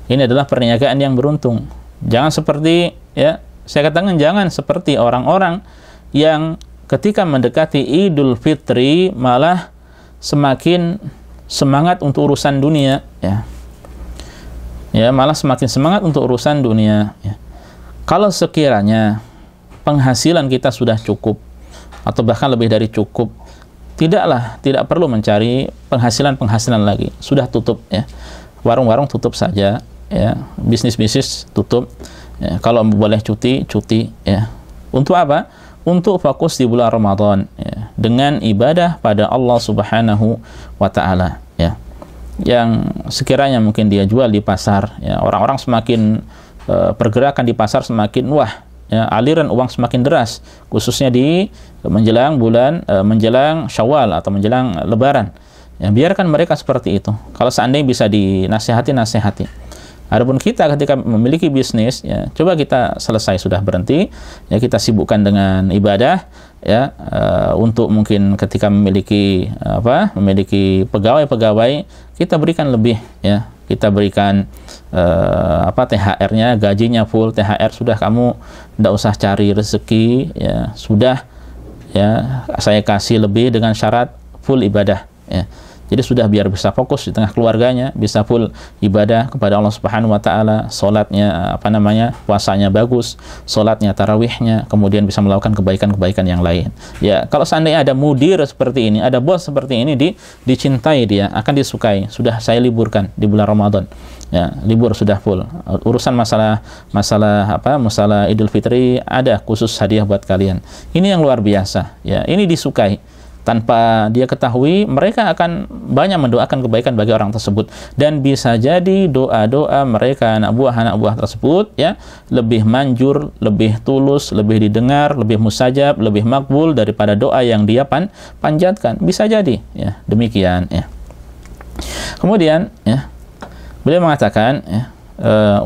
Ini adalah perniagaan yang beruntung. Jangan seperti ya, saya katakan jangan seperti orang-orang yang ketika mendekati Idul Fitri malah semakin semangat untuk urusan dunia ya. Ya, malah semakin semangat untuk urusan dunia ya. Kalau sekiranya penghasilan kita sudah cukup atau bahkan lebih dari cukup, tidak perlu mencari penghasilan lagi. Sudah tutup ya. Warung-warung tutup saja ya. Bisnis-bisnis tutup. Ya. Kalau boleh cuti ya. Untuk apa? Untuk fokus di bulan Ramadan ya, dengan ibadah pada Allah Subhanahu wa taala ya. Yang sekiranya mungkin dia jual di pasar ya, orang-orang semakin pergerakan di pasar semakin ya, aliran uang semakin deras, khususnya di menjelang menjelang Syawal atau menjelang Lebaran. Ya, biarkan mereka seperti itu. Kalau seandainya bisa dinasihati. Adapun kita ketika memiliki bisnis, ya, coba kita selesai sudah berhenti, ya kita sibukkan dengan ibadah, ya untuk mungkin ketika memiliki pegawai-pegawai kita berikan lebih, ya kita berikan THR-nya, gajinya full THR, sudah kamu tidak usah cari rezeki, ya sudah, ya saya kasih lebih dengan syarat full ibadah, ya. Jadi sudah biar bisa fokus di tengah keluarganya, bisa full ibadah kepada Allah Subhanahu wa taala, salatnya puasanya bagus, salatnya tarawihnya, kemudian bisa melakukan kebaikan-kebaikan yang lain. Ya, kalau seandainya ada mudir seperti ini, ada bos seperti ini, dicintai dia, akan disukai. Sudah saya liburkan di bulan Ramadan. Ya, libur sudah full. Urusan masalah Idul Fitri ada khusus hadiah buat kalian. Ini yang luar biasa. Ya, ini disukai. Tanpa dia ketahui, mereka akan banyak mendoakan kebaikan bagi orang tersebut, dan bisa jadi doa-doa mereka anak buah tersebut ya lebih manjur, lebih tulus, lebih didengar, lebih mustajab, lebih makbul daripada doa yang dia panjatkan. Bisa jadi ya, demikian ya. Kemudian ya, beliau mengatakan ya,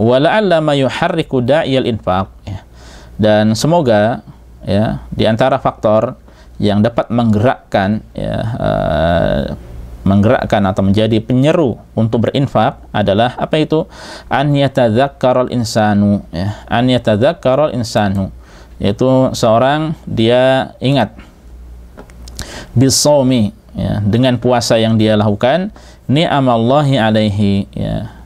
wala'alla ma yuharriku da'iyal infaq ya. Dan semoga ya di antara faktor yang dapat menggerakkan atau menjadi penyeru untuk berinfak adalah apa itu? An yatadzakkaral insanu ya. An yatadzakkaral insanu, yaitu seorang dia ingat bisawmi ya, dengan puasa yang dia lakukan, ni'amallahi alaihi ya.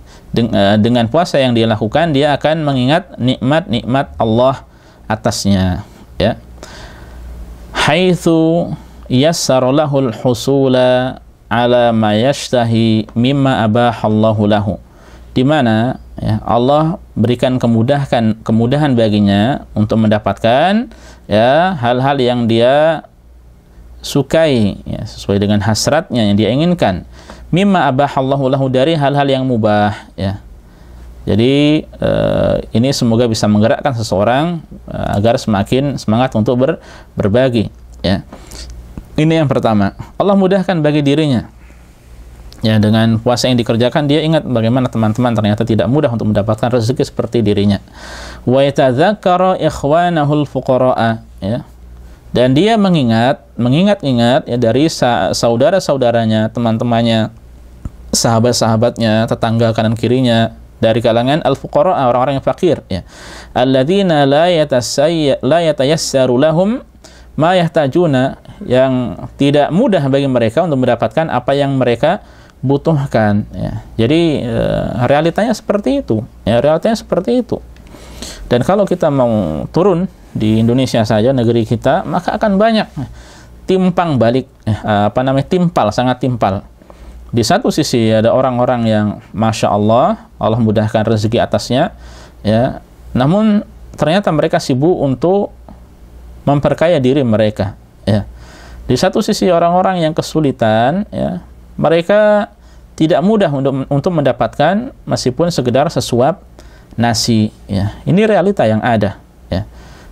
Dengan puasa yang dia lakukan, dia akan mengingat nikmat-nikmat Allah atasnya ya. Haitsu yassara lahul husula ala ma yashtahi mimma abahallahu lahu, di mana ya, Allah berikan kemudahan baginya untuk mendapatkan ya hal-hal yang dia sukai ya, sesuai dengan hasratnya yang dia inginkan, mimma abahallahu lahu, dari hal-hal yang mubah ya. Jadi ini semoga bisa menggerakkan seseorang agar semakin semangat untuk berbagi ya. Ini yang pertama, Allah mudahkan bagi dirinya ya, dengan puasa yang dikerjakan dia ingat bagaimana teman-teman ternyata tidak mudah untuk mendapatkan rezeki seperti dirinya. Wa yatadzakkara ikhwanahul fuqara ya. Dan dia mengingat ya dari saudara-saudaranya, teman-temannya, sahabat-sahabatnya, tetangga kanan kirinya dari kalangan al-fuqara, orang-orang yang fakir ya. Alladzina la yatayassaru lahum ma yahtajuna, yang tidak mudah bagi mereka untuk mendapatkan apa yang mereka butuhkan, ya. Jadi realitanya seperti itu, ya, realitanya seperti itu. Dan kalau kita mau turun di Indonesia saja, negeri kita, maka akan banyak timpang balik, timpal, sangat timpal. Di satu sisi ada orang-orang yang Masya Allah, Allah mudahkan rezeki atasnya, ya, namun ternyata mereka sibuk untuk memperkaya diri mereka, ya. Di satu sisi orang-orang yang kesulitan, ya, mereka tidak mudah untuk mendapatkan meskipun sekedar sesuap nasi, ya. Ini realita yang ada, ya.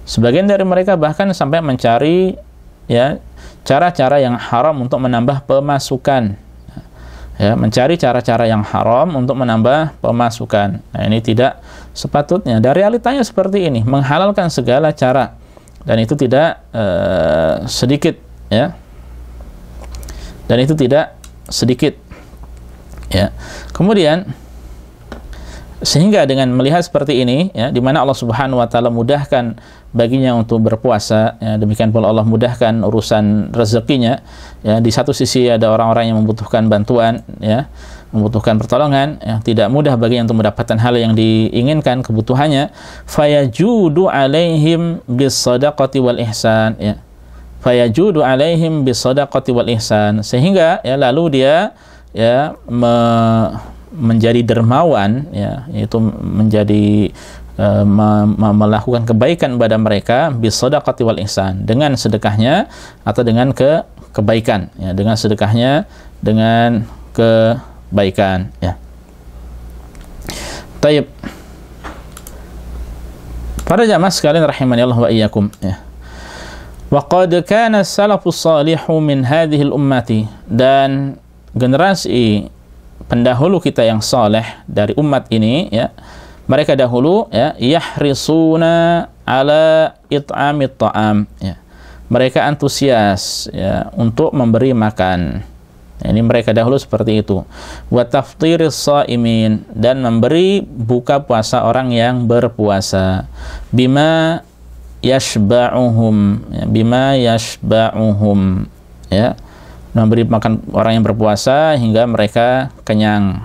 Sebagian dari mereka bahkan sampai mencari, ya, cara-cara yang haram untuk menambah pemasukan, ya, mencari cara-cara yang haram untuk menambah pemasukan. Nah, ini tidak sepatutnya. Dan realitanya seperti ini, menghalalkan segala cara, dan itu tidak sedikit, ya. Dan itu tidak sedikit, ya. Kemudian sehingga dengan melihat seperti ini, ya, di mana Allah Subhanahu wa taala mudahkan baginya untuk berpuasa, ya, demikian pula Allah mudahkan urusan rezekinya, ya. Di satu sisi ada orang-orang yang membutuhkan bantuan, ya, membutuhkan pertolongan, ya, tidak mudah baginya untuk mendapatkan hal yang diinginkan, kebutuhannya. Fayajudu alaihim bis-shadaqati wal ihsan, ya. Fayajudu alaihim bis-shadaqati wal ihsan, sehingga, ya, lalu dia, ya, menjadi dermawan, ya, yaitu menjadi melakukan kebaikan kepada mereka bis-shadaqati wal ihsan, dengan sedekahnya atau dengan kebaikan, ya, dengan sedekahnya dengan kebaikan, ya. Taib. Para jamaah sekalian rahimani Allah wa iyyakum, ya. Wa qad kana as-salafus salihu min hadhihi al-ummati, dan generasi pendahulu kita yang saleh dari umat ini, ya, mereka dahulu, ya, yahrisuna ala it'amit ta'am, ya. Mereka antusias, ya, untuk memberi makan. Ini mereka dahulu seperti itu. Wa taftiris shaimin, dan memberi buka puasa orang yang berpuasa. Bima yashba'uhum, ya, bima yashba'uhum, ya. Memberi makan orang yang berpuasa hingga mereka kenyang.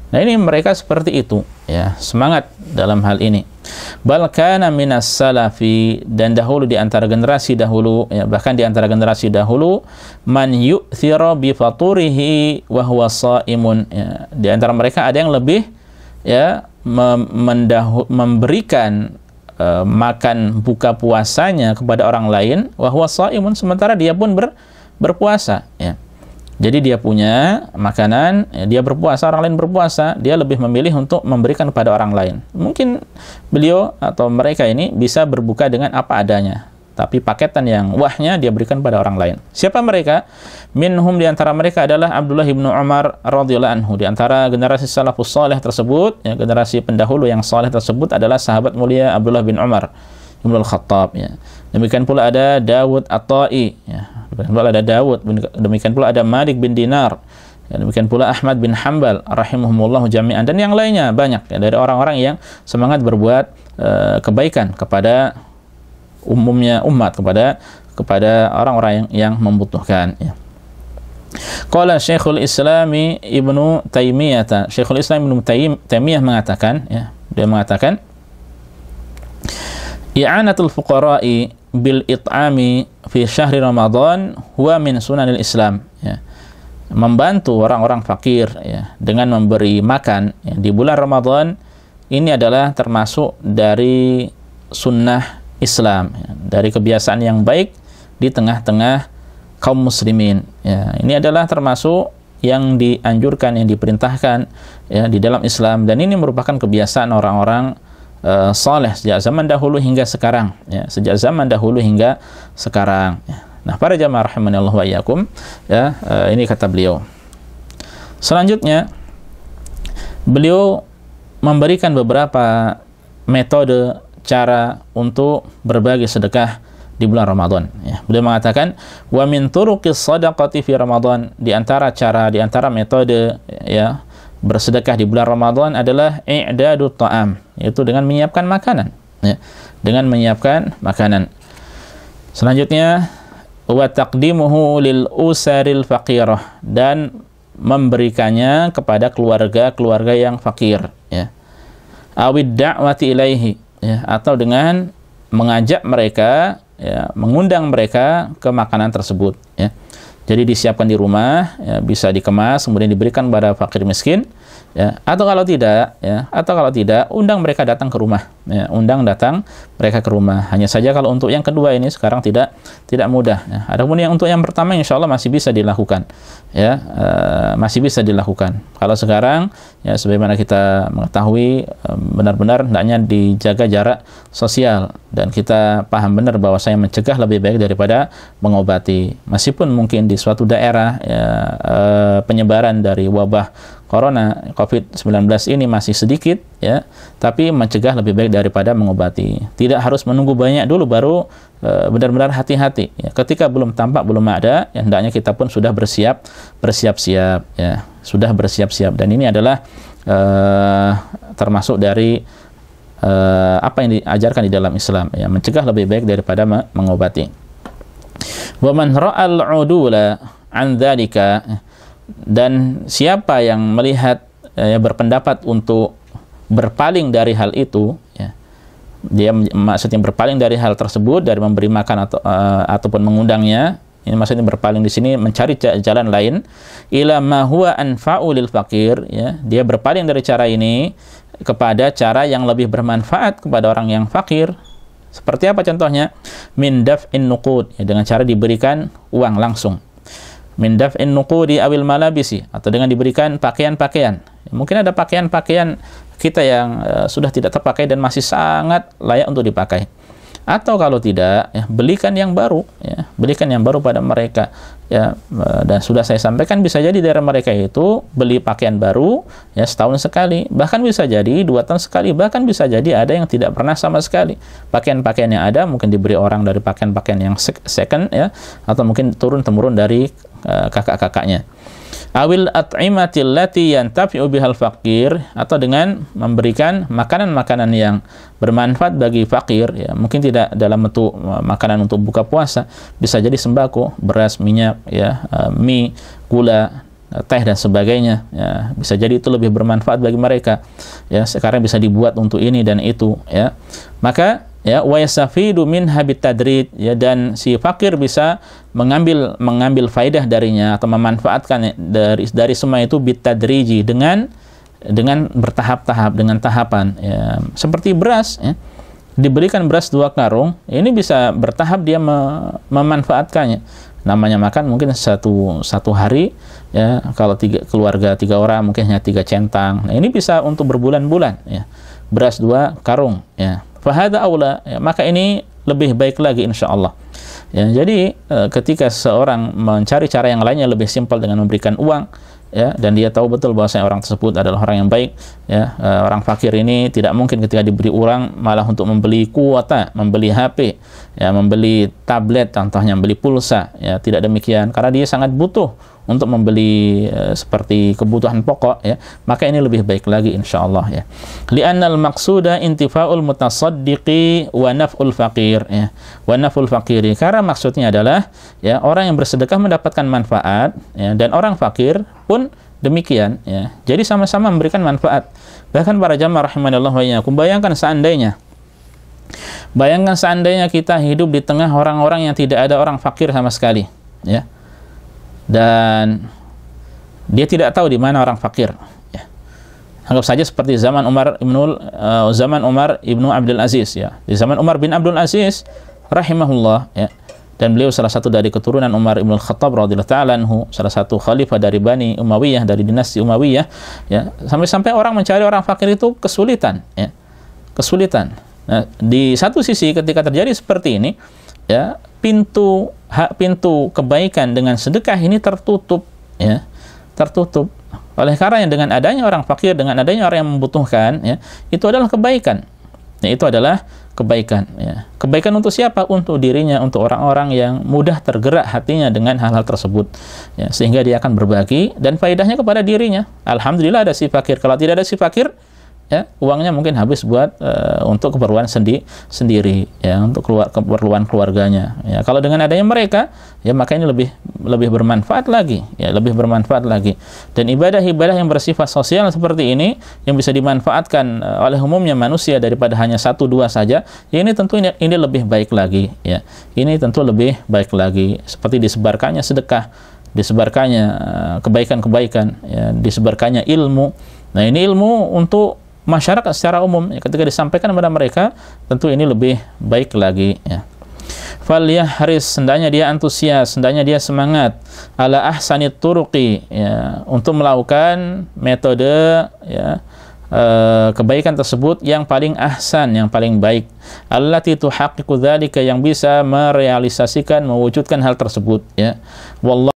Nah, ini mereka seperti itu, ya, semangat dalam hal ini. Bal kana minas salafi, dan dahulu di antara generasi dahulu, ya, bahkan di antara generasi dahulu, man yu'thira bi faturihi wa huwa shaimun, ya. Di antara mereka ada yang lebih, ya, memberikan makan buka puasanya kepada orang lain wa huwa shaimun, sementara dia pun berpuasa, ya. Jadi dia punya makanan, ya, dia berpuasa, orang lain berpuasa, dia lebih memilih untuk memberikan kepada orang lain. Mungkin beliau atau mereka ini bisa berbuka dengan apa adanya, tapi paketan yang wahnya dia berikan pada orang lain. Siapa mereka? Minhum, di antara mereka adalah Abdullah bin Umar radhiyallahu anhu. Di antara generasi salafus saleh tersebut, ya, generasi pendahulu yang saleh tersebut adalah sahabat mulia Abdullah bin Umar Ibn al-Khattab, ya. Demikian pula ada Dawud At-Ta'i, ya. Demikian pula ada Dawud, demikian pula ada Malik bin Dinar, ya. Demikian pula Ahmad bin Hanbal rahimahumullah jami'an, dan yang lainnya banyak, ya, dari orang-orang yang semangat berbuat kebaikan kepada umumnya umat, kepada orang-orang yang membutuhkan, ya. Qala Syekhul Islami Ibnu Taimiyah, Syekhul Islam Ibnu Taimiyah mengatakan, ya, dia mengatakan, i'anatul fuqara'i bil it'ami fi syahri Ramadan huwa min sunanil Islam, ya. Membantu orang-orang fakir, ya, dengan memberi makan, ya, di bulan Ramadan ini adalah termasuk dari sunnah Islam, ya, dari kebiasaan yang baik di tengah-tengah kaum muslimin, ya. Ini adalah termasuk yang dianjurkan, yang diperintahkan, ya, di dalam Islam, dan ini merupakan kebiasaan orang-orang saleh sejak zaman dahulu hingga sekarang, ya, sejak zaman dahulu hingga sekarang, ya. Nah, para jamaah rahimanallahu wa iyyakum, ya, ini kata beliau. Selanjutnya beliau memberikan beberapa metode cara untuk berbagi sedekah di bulan Ramadan, ya. Beliau mengatakan, wa min turuqis shadaqati fi Ramadan, di antara cara, di antara metode, ya, bersedekah di bulan Ramadan adalah i'dadut ta'am, yaitu dengan menyiapkan makanan, ya, dengan menyiapkan makanan. Selanjutnya wa taqdimuhu lil usaril faqirah, dan memberikannya kepada keluarga yang fakir, ya. Awid da'wati ilaihi, ya, atau dengan mengajak mereka, ya, mengundang mereka ke makanan tersebut, ya. Jadi disiapkan di rumah, ya, bisa dikemas kemudian diberikan kepada fakir miskin, ya. Atau kalau tidak, undang mereka datang ke rumah, ya. Undang datang mereka ke rumah. Hanya saja kalau untuk yang kedua ini sekarang tidak mudah, ya. Adapun yang untuk yang pertama insya Allah masih bisa dilakukan, ya, masih bisa dilakukan. Kalau sekarang, ya, sebagaimana kita mengetahui, benar-benar hendaknya dijaga jarak sosial dan kita paham benar bahwa saya mencegah lebih baik daripada mengobati. Meskipun mungkin di suatu daerah, ya, penyebaran dari wabah corona COVID-19 ini masih sedikit, ya, tapi mencegah lebih baik daripada mengobati. Tidak harus menunggu banyak dulu baru benar-benar hati-hati, ya. Ketika belum tampak, belum ada, ya, hendaknya kita pun sudah bersiap-siap, ya, sudah bersiap-siap. Dan ini adalah termasuk dari apa yang diajarkan di dalam Islam, ya, mencegah lebih baik daripada mengobati. Wa man ra'al 'udula an dzalika, dan siapa yang melihat, ya, berpendapat untuk berpaling dari hal itu, ya, dia maksudnya berpaling dari hal tersebut, dari memberi makan ataupun mengundangnya. Ini maksudnya berpaling di sini mencari jalan lain, ila ma huwa anfa'u lil faqir, ya, dia berpaling dari cara ini kepada cara yang lebih bermanfaat kepada orang yang fakir. Seperti apa contohnya? Min daf'in nuqud, ya, dengan cara diberikan uang langsung. Min daf'in nuqudi awil malabisi, atau dengan diberikan pakaian-pakaian. Mungkin ada pakaian-pakaian kita yang sudah tidak terpakai dan masih sangat layak untuk dipakai. Atau kalau tidak, ya, belikan yang baru, ya, belikan yang baru pada mereka, ya. Dan sudah saya sampaikan, bisa jadi dari mereka itu beli pakaian baru, ya, setahun sekali, bahkan bisa jadi 2 tahun sekali, bahkan bisa jadi ada yang tidak pernah sama sekali. Pakaian-pakaian yang ada mungkin diberi orang dari pakaian-pakaian yang second, ya, atau mungkin turun-temurun dari kakak-kakaknya. Awil at'imatil lati yantafi'u bihal faqir, atau dengan memberikan makanan-makanan yang bermanfaat bagi fakir, ya, mungkin tidak dalam bentuk makanan untuk buka puasa, bisa jadi sembako, beras, minyak, ya, mie, gula, teh dan sebagainya, ya, bisa jadi itu lebih bermanfaat bagi mereka, ya, sekarang bisa dibuat untuk ini dan itu, ya. Maka, ya, wa yasafidu min habit tadrid, ya, dan si fakir bisa mengambil faidah darinya atau memanfaatkan dari semua itu bitadriji, dengan bertahap-tahap, dengan tahapan, ya. Seperti beras, ya, diberikan beras 2 karung, ini bisa bertahap dia memanfaatkannya. Namanya makan mungkin satu hari, ya, kalau keluarga 3 orang mungkin hanya 3 centang. Nah, ini bisa untuk berbulan-bulan, ya, beras 2 karung, ya. Fahada aula, ya, maka ini lebih baik lagi insya Allah, ya. Jadi ketika seorang mencari cara yang lainnya lebih simpel dengan memberikan uang, ya, dan dia tahu betul bahwasanya orang tersebut adalah orang yang baik, ya, orang fakir ini tidak mungkin ketika diberi uang malah untuk membeli kuota, membeli HP, ya, membeli tablet contohnya, membeli pulsa, ya, tidak demikian, karena dia sangat butuh untuk membeli seperti kebutuhan pokok, ya, maka ini lebih baik lagi insyaallah, ya. Li'annal maqsuda intifa'ul mutasaddiqi wa naf'ul faqir, ya, wa naf'ul faqiri, karena maksudnya adalah, ya, orang yang bersedekah mendapatkan manfaat, ya, dan orang fakir pun demikian, ya. Jadi sama-sama memberikan manfaat. Bahkan para jamaah rahimanallah wa iyyakum, bayangkan seandainya kita hidup di tengah orang-orang yang tidak ada orang fakir sama sekali, ya, dan dia tidak tahu di mana orang fakir, ya. Anggap saja seperti zaman Umar ibnu Abdul Aziz, ya. Di zaman Umar bin Abdul Aziz rahimahullah, ya, dan beliau salah satu dari keturunan Umar ibn Khattab radhiyallahu ta'ala anhu, salah satu khalifah dari Bani Umayyah, dari dinasti Umayyah, ya, sampai-sampai orang mencari orang fakir itu kesulitan, ya, kesulitan. Nah, di satu sisi ketika terjadi seperti ini, ya, pintu kebaikan dengan sedekah ini tertutup, ya, tertutup. Oleh karena dengan adanya orang fakir, dengan adanya orang yang membutuhkan, ya, itu adalah kebaikan. Ya, itu adalah kebaikan, ya. Kebaikan untuk siapa? Untuk dirinya, untuk orang-orang yang mudah tergerak hatinya dengan hal-hal tersebut, ya, sehingga dia akan berbagi dan faedahnya kepada dirinya. Alhamdulillah ada si fakir. Kalau tidak ada si fakir, ya, uangnya mungkin habis buat untuk keperluan sendiri, ya, untuk keperluan keluarganya. Ya, kalau dengan adanya mereka, ya maka ini lebih bermanfaat lagi, ya, lebih bermanfaat lagi. Dan ibadah-ibadah yang bersifat sosial seperti ini yang bisa dimanfaatkan oleh umumnya manusia daripada hanya 1-2 saja, ya ini tentu ini lebih baik lagi, ya. Ini tentu lebih baik lagi, seperti disebarkannya sedekah, disebarkannya kebaikan-kebaikan, ya, disebarkannya ilmu. Nah, ini ilmu untuk masyarakat secara umum, ya, ketika disampaikan kepada mereka, tentu ini lebih baik lagi, ya. Falyahris, hendaknya dia antusias, hendaknya dia semangat ala ahsanit turuqi, ya, untuk melakukan metode, ya, kebaikan tersebut yang paling ahsan, yang paling baik, allati tuhaqqiqu dzalika, yang bisa merealisasikan, mewujudkan hal tersebut, ya. Wallahu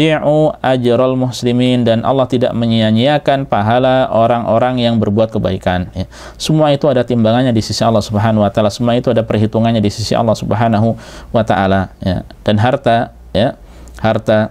yudhi'u ajral muslimin, dan Allah tidak menyia-nyiakan pahala orang-orang yang berbuat kebaikan, ya. Semua itu ada timbangannya di sisi Allah Subhanahu wa taala, semua itu ada perhitungannya di sisi Allah Subhanahu wa taala, ya. Dan harta, ya, harta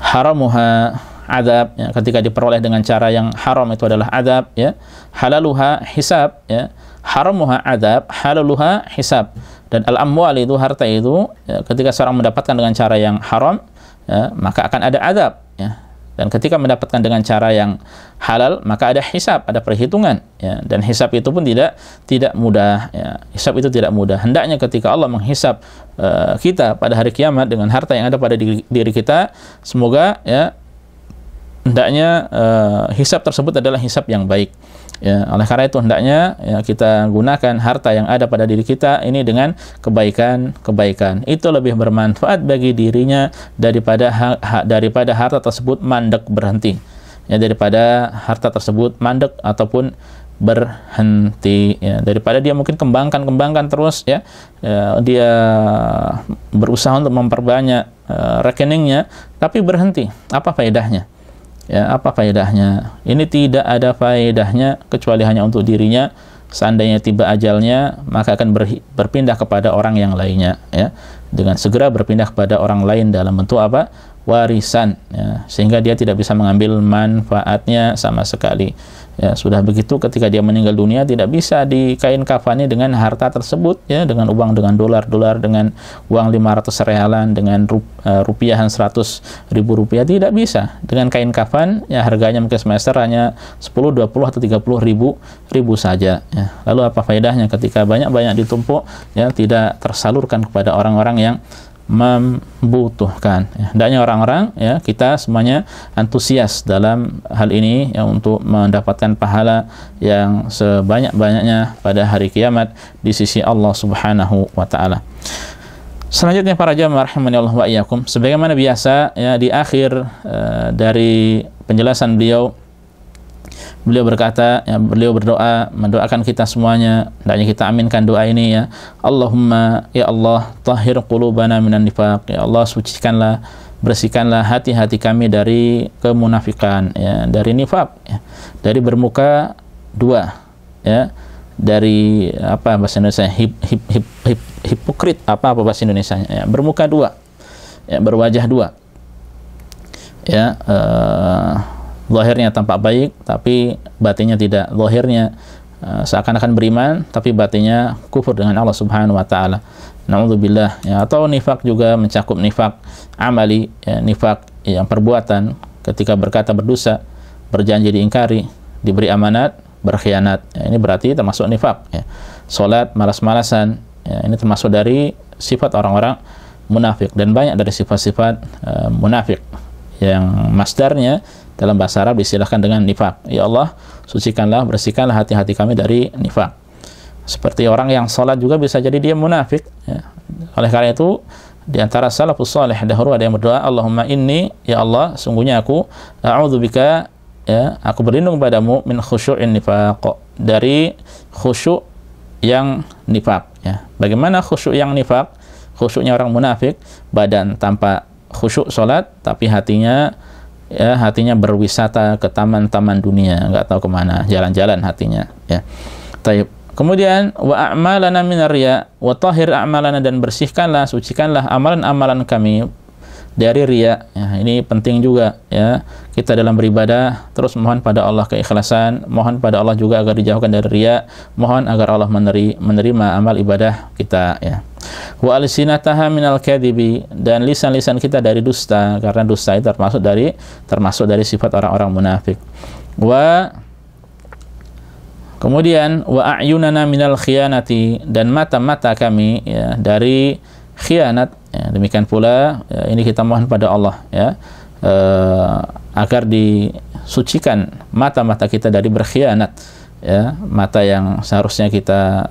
haramuha adab, ya, ketika diperoleh dengan cara yang haram itu adalah adab, ya. Halaluha hisab, ya. Haramuha adab, halaluha hisab. Dan al-amwal itu, harta itu, ya, ketika seorang mendapatkan dengan cara yang haram, ya, maka akan ada adab, ya. Dan ketika mendapatkan dengan cara yang halal, maka ada hisab, ada perhitungan, ya. Dan hisab itu pun tidak mudah, ya. Hisab itu tidak mudah. Hendaknya ketika Allah menghisab kita pada hari kiamat dengan harta yang ada pada diri kita, semoga, ya, hendaknya hisab tersebut adalah hisab yang baik. Ya, oleh karena itu hendaknya, ya, kita gunakan harta yang ada pada diri kita ini dengan kebaikan. Itu lebih bermanfaat bagi dirinya daripada harta tersebut mandek, berhenti. Ya, daripada harta tersebut mandek ataupun berhenti, ya. Daripada dia mungkin kembangkan terus, ya, dia berusaha untuk memperbanyak rekeningnya tapi berhenti. Apa faedahnya? Ya, apa faedahnya? Ini tidak ada faedahnya kecuali hanya untuk dirinya. Seandainya tiba ajalnya, maka akan berpindah kepada orang yang lainnya, ya. Dengan segera berpindah kepada orang lain dalam bentuk apa? Warisan, ya. Sehingga dia tidak bisa mengambil manfaatnya sama sekali. Ya, sudah begitu ketika dia meninggal dunia tidak bisa dikain kafani dengan harta tersebut, ya, dengan uang, dengan dolar, dengan uang 500 realan, dengan rupiahan 100.000 rupiah, tidak bisa. Dengan kain kafan, ya, harganya mungkin semester hanya 10, 20 atau 30.000 saja, ya. Lalu apa faedahnya ketika banyak-banyak ditumpuk, ya, tidak tersalurkan kepada orang-orang yang membutuhkan, ya. Hendaknya orang-orang, ya, kita semuanya antusias dalam hal ini, ya, untuk mendapatkan pahala yang sebanyak-banyaknya pada hari kiamat di sisi Allah Subhanahu wa taala. Selanjutnya para jamaah rahimani Allah wa iyyakum, sebagaimana biasa, ya, di akhir dari penjelasan beliau berkata, ya, beliau berdoa, mendoakan kita semuanya, hendaknya kita aminkan doa ini, ya. Allahumma, ya Allah, tahhir qulubana minan nifaq, ya Allah, sucikanlah, bersihkanlah hati-hati kami dari kemunafikan, ya, dari nifaq, ya, dari bermuka dua, ya, dari apa bahasa Indonesia, hipokrit, apa bahasa Indonesianya, ya, bermuka dua, ya, berwajah dua, ya, zahirnya tampak baik tapi batinnya tidak. Zahirnya seakan-akan beriman tapi batinnya kufur dengan Allah Subhanahu wa taala. Na'udzubillah, ya. Atau nifak juga mencakup nifak amali, ya, nifak yang perbuatan, ketika berkata berdosa, berjanji diingkari, diberi amanat berkhianat, ya, ini berarti termasuk nifak, ya. Salat malas-malasan, ya, ini termasuk dari sifat orang-orang munafik, dan banyak dari sifat-sifat munafik yang masdarnya dalam bahasa Arab diistilahkan dengan nifak. Ya Allah, sucikanlah, bersihkanlah hati-hati kami dari nifak. Seperti orang yang salat juga bisa jadi dia munafik, ya. Oleh karena itu, di antara salafus salih dahulu ada yang berdoa, Allahumma inni, ya Allah, sungguhnya aku a'udzubika, ya, aku berlindung padamu min khusyu'in nifaq, dari khusyuk yang nifak, ya. Bagaimana khusyuk yang nifak? Khusyuknya orang munafik, badan tampak khusyuk salat tapi hatinya, ya, hatinya berwisata ke taman-taman dunia, nggak tahu kemana, jalan-jalan hatinya, ya. Taib. Kemudian wa a'malana minar riya wa tahhir a'malana, dan bersihkanlah, sucikanlah amalan-amalan kami dari riya, ya. Ini penting juga, ya. kita dalam beribadah, terus mohon pada Allah keikhlasan, mohon pada Allah juga agar dijauhkan dari riya, mohon agar Allah menerima amal ibadah kita, ya. Wa alsinataha minal kadhibi, dan lisan-lisan kita dari dusta, karena dusta itu termasuk dari sifat orang-orang munafik. Kemudian wa a'yunana minal khiyanati, dan mata-mata kami, ya, dari khianat, ya. Demikian pula, ya, ini kita mohon pada Allah, ya, agar disucikan mata-mata kita dari berkhianat, ya, mata yang seharusnya kita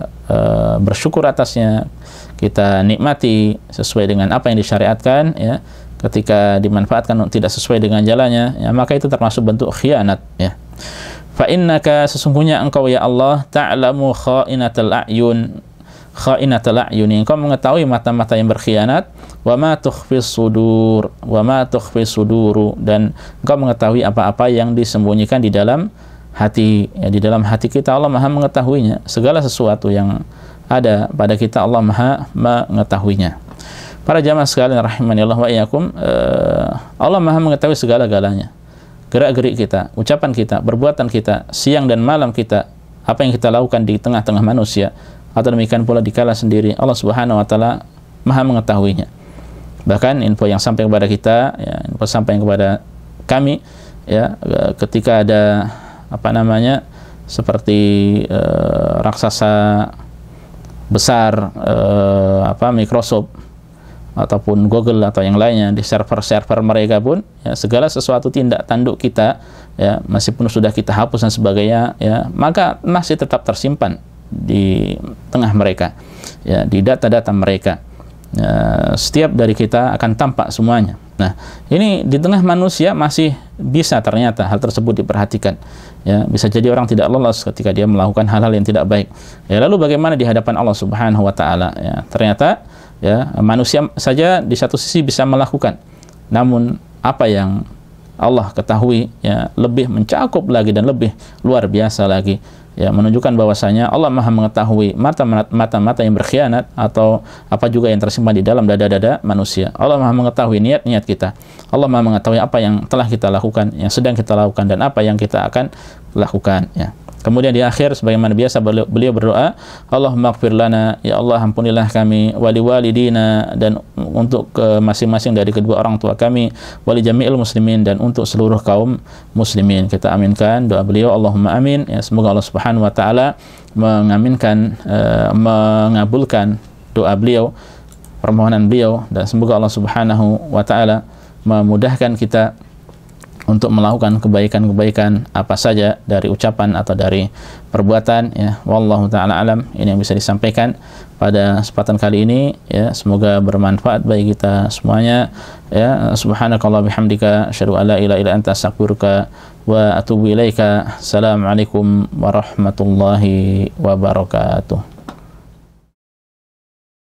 bersyukur atasnya, kita nikmati sesuai dengan apa yang disyariatkan, ya, ketika dimanfaatkan tidak sesuai dengan jalannya, ya, maka itu termasuk bentuk khianat, ya. Fa innaka, sesungguhnya engkau ya Allah, ta'lamu kha'inatal a'yun, engkau mengetahui mata-mata yang berkhianat, wa ma tukhfis suduru, dan engkau mengetahui apa-apa yang disembunyikan di dalam hati, ya, di dalam hati kita Allah Maha mengetahuinya. Segala sesuatu yang ada pada kita Allah Maha mengetahuinya. Para jamaah sekalian rahimani Allah wa iyyakum, Allah Maha mengetahui segala-galanya. Gerak-gerik kita, ucapan kita, perbuatan kita, siang dan malam kita, apa yang kita lakukan di tengah-tengah manusia, atau demikian pula dikala sendiri, Allah Subhanahu wa taala Maha mengetahuinya. Bahkan info yang sampai kepada kita, ya, info sampai kepada kami, ya, ketika ada seperti raksasa besar, Microsoft ataupun Google atau yang lainnya di server-server mereka pun, ya, segala sesuatu tindak tanduk kita, ya, meskipun sudah kita hapus dan sebagainya, ya, maka masih tetap tersimpan di tengah mereka, ya, di data-data mereka. Setiap dari kita akan tampak semuanya. Nah, ini di tengah manusia masih bisa ternyata hal tersebut diperhatikan, ya. Bisa jadi orang tidak lolos ketika dia melakukan hal-hal yang tidak baik, ya. Lalu bagaimana di hadapan Allah Subhanahu wa taala, ya? Ternyata, ya, manusia saja di satu sisi bisa melakukan, namun apa yang Allah ketahui, ya, lebih mencakup lagi dan lebih luar biasa lagi, ya, menunjukkan bahwasanya Allah Maha mengetahui mata-mata yang berkhianat atau apa juga yang tersimpan di dalam dada-dada manusia. Allah Maha mengetahui niat-niat kita. Allah Maha mengetahui apa yang telah kita lakukan, yang sedang kita lakukan, dan apa yang kita akan lakukan, ya. Kemudian di akhir sebagaimana biasa beliau berdoa, Allahumma ighfir lana, ya Allah ampunilah kami, wali walidina, dan untuk masing-masing dari kedua orang tua kami, wali jami'il muslimin, dan untuk seluruh kaum muslimin. Kita aminkan doa beliau, Allahumma amin, ya. Semoga Allah Subhanahu wa taala mengaminkan, mengabulkan doa beliau, permohonan beliau, dan semoga Allah Subhanahu wa taala memudahkan kita untuk melakukan kebaikan-kebaikan apa saja dari ucapan atau dari perbuatan, ya. Wallahu taala alam. Ini yang bisa disampaikan pada kesempatan kali ini, ya. Semoga bermanfaat bagi kita semuanya, ya. Subhanakallah bihamdika asyhadu an la ilaha illa anta astaghfiruka wa atubu ilaika. Assalamualaikum warahmatullahi wabarakatuh.